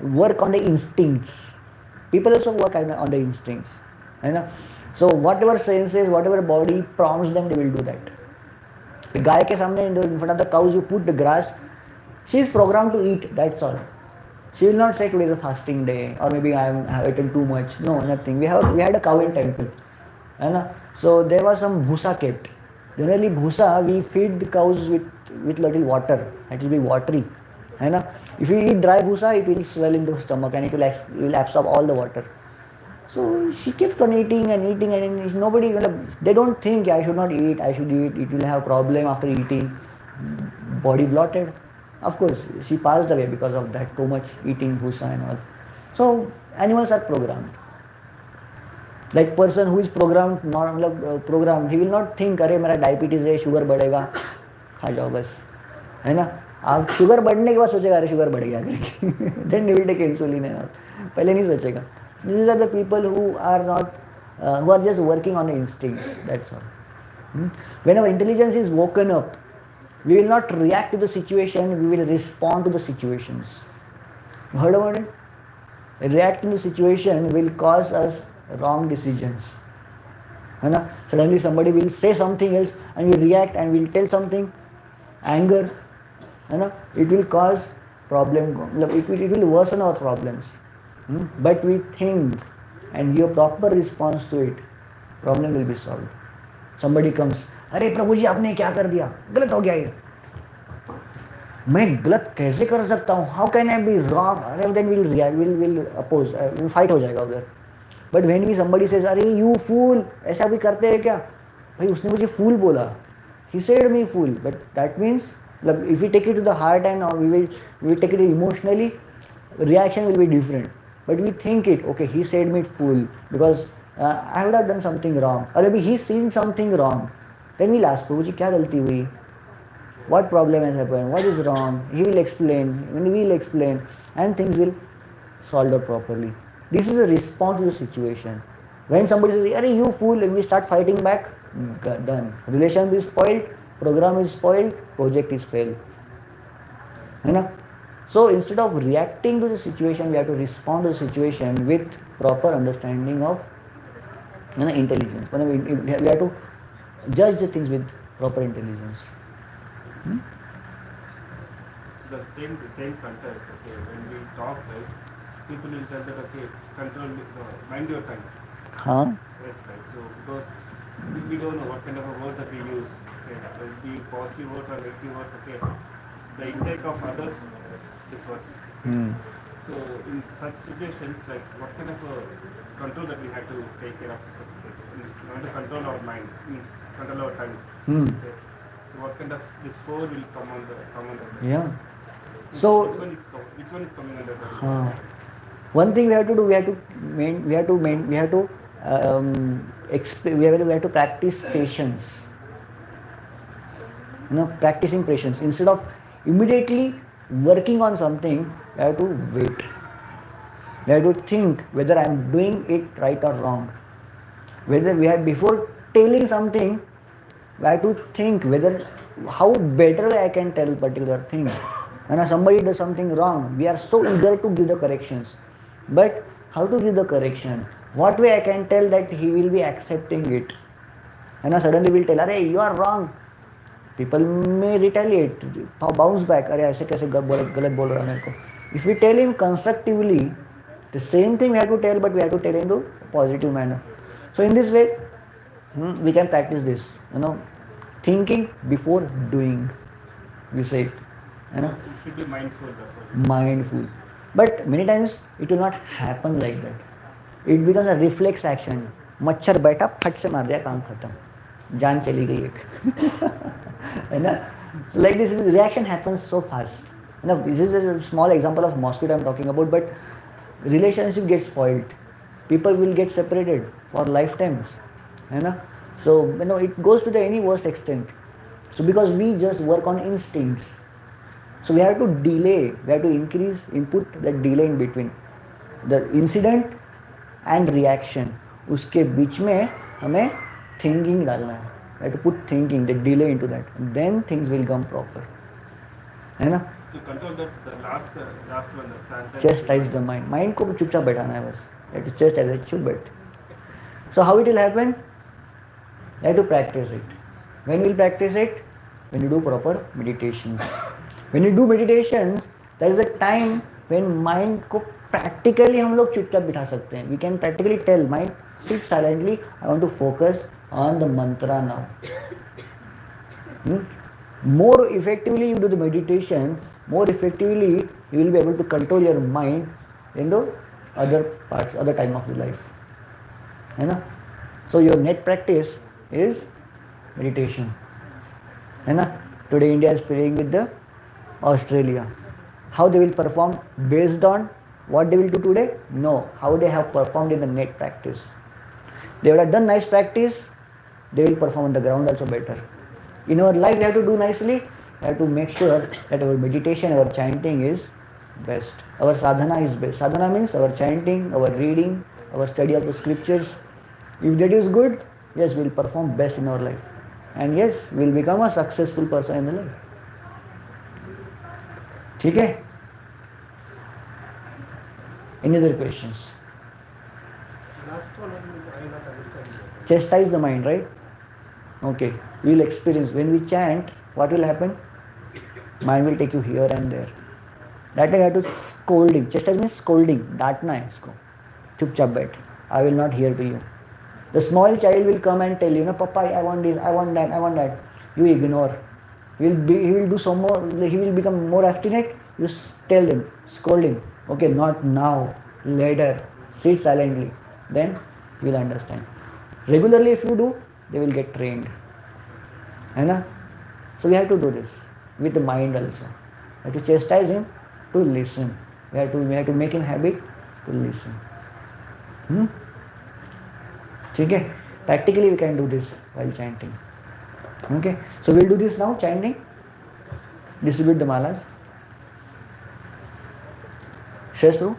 work on the instincts. People also work on the instincts. So whatever senses, whatever body prompts them, they will do that. The गाय के सामने in front of the cows you put the grass, she is programmed to eat, that's all. She will not say today is a fasting day or maybe I have eaten too much. No, nothing. We had a cow in temple. So there was some bhusa kept. Generally bhusa we feed the cows with little water. It will be watery. If you eat dry bhusa, it will swell into the stomach and it will absorb all the water. So she kept on eating and nobody, they don't think I should not eat, I should eat, it will have problem after eating. Body bloated. Of course, she passed away because of that, too much eating bhusa and all. So animals are programmed. Like person who is programmed, he will not think, अरे मेरा diabetes है, sugar बढ़ेगा, खा जाओ बस, है ना. आप शुगर बढ़ने के बाद सोचेगा अरे शुगर बढ़ गया करके. Then he will take insulin and all. पहले नहीं सोचेगा. These are the people who are not, who are just working on the instincts. That's all. When our intelligence is woken up, we will not react to the situation, we will respond to the situations. You heard about it? Reacting to the situation will cause us wrong decisions. Suddenly somebody will say something else and we react and we'll tell something, anger, it will cause problem, it will worsen our problems. But we think and give a proper response to it, problem will be solved. Somebody comes, अरे प्रभु जी आपने क्या कर दिया, गलत हो गया ये. मैं गलत कैसे कर सकता हूँ? How can I be wrong? Then we'll react, we'll oppose, we'll fight हो जाएगा उधर. But when somebody says, अरे you fool, ऐसा भी करते हैं क्या? भाई उसने मुझे fool बोला. He said me fool, but that means if we take it to the heart and we will take it emotionally, reaction will be different. But we think it, okay, he said me fool because I would have done something wrong, or maybe he's seen something wrong. Then we'll ask, Prabhuji, क्या गलती हुई? What problem has happened? What is wrong? He will explain, we will explain, and things will solve out properly. This is a response to the situation. When somebody says, "Arey you fool," and we start fighting back, done. Relation is spoiled, program is spoiled, project is failed. So instead of reacting to the situation, we have to respond to the situation with proper understanding of intelligence. We have to judge the things with proper intelligence. The same context, okay, when we talk, right, people will tell that, okay, control, mind your tongue. Yes, right. So because we don't know what kind of a word that we use, okay, will it be positive words or negative words, okay. The intake of others differs. So in such situations, like what kind of a control that we have to take care of such situations? Not to control our mind, means control our tongue. Okay. So what kind of this four will come on the Yeah. So which one is coming under the one thing we have to do, we have to practice patience. Practicing patience. Instead of immediately working on something, we have to wait. We have to think whether I am doing it right or wrong. Whether we have, before telling something, we have to think whether how better I can tell particular thing. When somebody does something wrong, we are so eager to give the corrections. But how to give the correction? What way I can tell that he will be accepting it? And suddenly we will tell, "Arey, you are wrong." People may retaliate, bounce back. "Arey, ऐसे कैसे गलत बोल रहा है मेरे को?" If we tell him constructively, the same thing we have to tell, but we have to tell in a positive manner. So in this way, We can practice this, thinking before doing. We say it, You should be mindful. That's what mindful. But many times it will not happen like that. It becomes a reflex action. मच्छर बैठा फट से मार दिया, काम खत्म, जान चली गई एक. है ना? Like this reaction happens so fast. This is a small example of mosquito I'm talking about, but relationship gets spoiled. People will get separated for lifetimes. So it goes to the any worst extent. So because we just work on instincts, so we have to delay, we have to increase input, that delay in between the incident and reaction. उसके बीच में हमें thinking डालना है. We have to put thinking, the delay into that, and then things will come proper. है ना? to control that, the last one, the chant. Chastise the mind. Mind को चुपचाप बैठाना है बस. You have to chastise it, चुप बैठ. So how it will happen? You have to practice it. When will practice it? When you do proper meditations. When you do meditations, there is a time when mind को practically हम लोग चुपचाप बिठा सकते हैं. We can practically tell mind, sit silently. I want to focus on the mantra now. More effectively you do the meditation, more effectively you will be able to control your mind in the other parts, other time of your life. So your net practice is meditation. Today India is playing with the Australia. How they will perform based on what they will do today? No, how they have performed in the net practice. They would have done nice practice, they will perform on the ground also better. In our life we have to do nicely, we have to make sure that our meditation, our chanting is best. Our sadhana is best. Sadhana means our chanting, our reading, our study of the scriptures. If that is good, yes, we will perform best in our life. And yes, we will become a successful person in the life. ठीक है? Any other questions? Last one, I will not understand. Chastise the mind, right? Okay, we will experience. When we chant, what will happen? Mind will take you here and there. That time you have to scolding. Chastise means scolding. डांटना है इसको. चुपचाप बैठ. I will not hear to you. The small child will come and tell you, Papa, I want this, I want that, I want that. You ignore. He will do some more. He will become more obstinate. You tell him, scold him. Okay, not now, later. Sit silently. Then he will understand. Regularly, if you do, they will get trained. So we have to do this with the mind also. We have to chastise him to listen. We have to make him habit to listen. ठीक है? Practically we can do this while chanting. Okay, so we'll do this now, chanting. Distribute the malas. Shares Prabhu.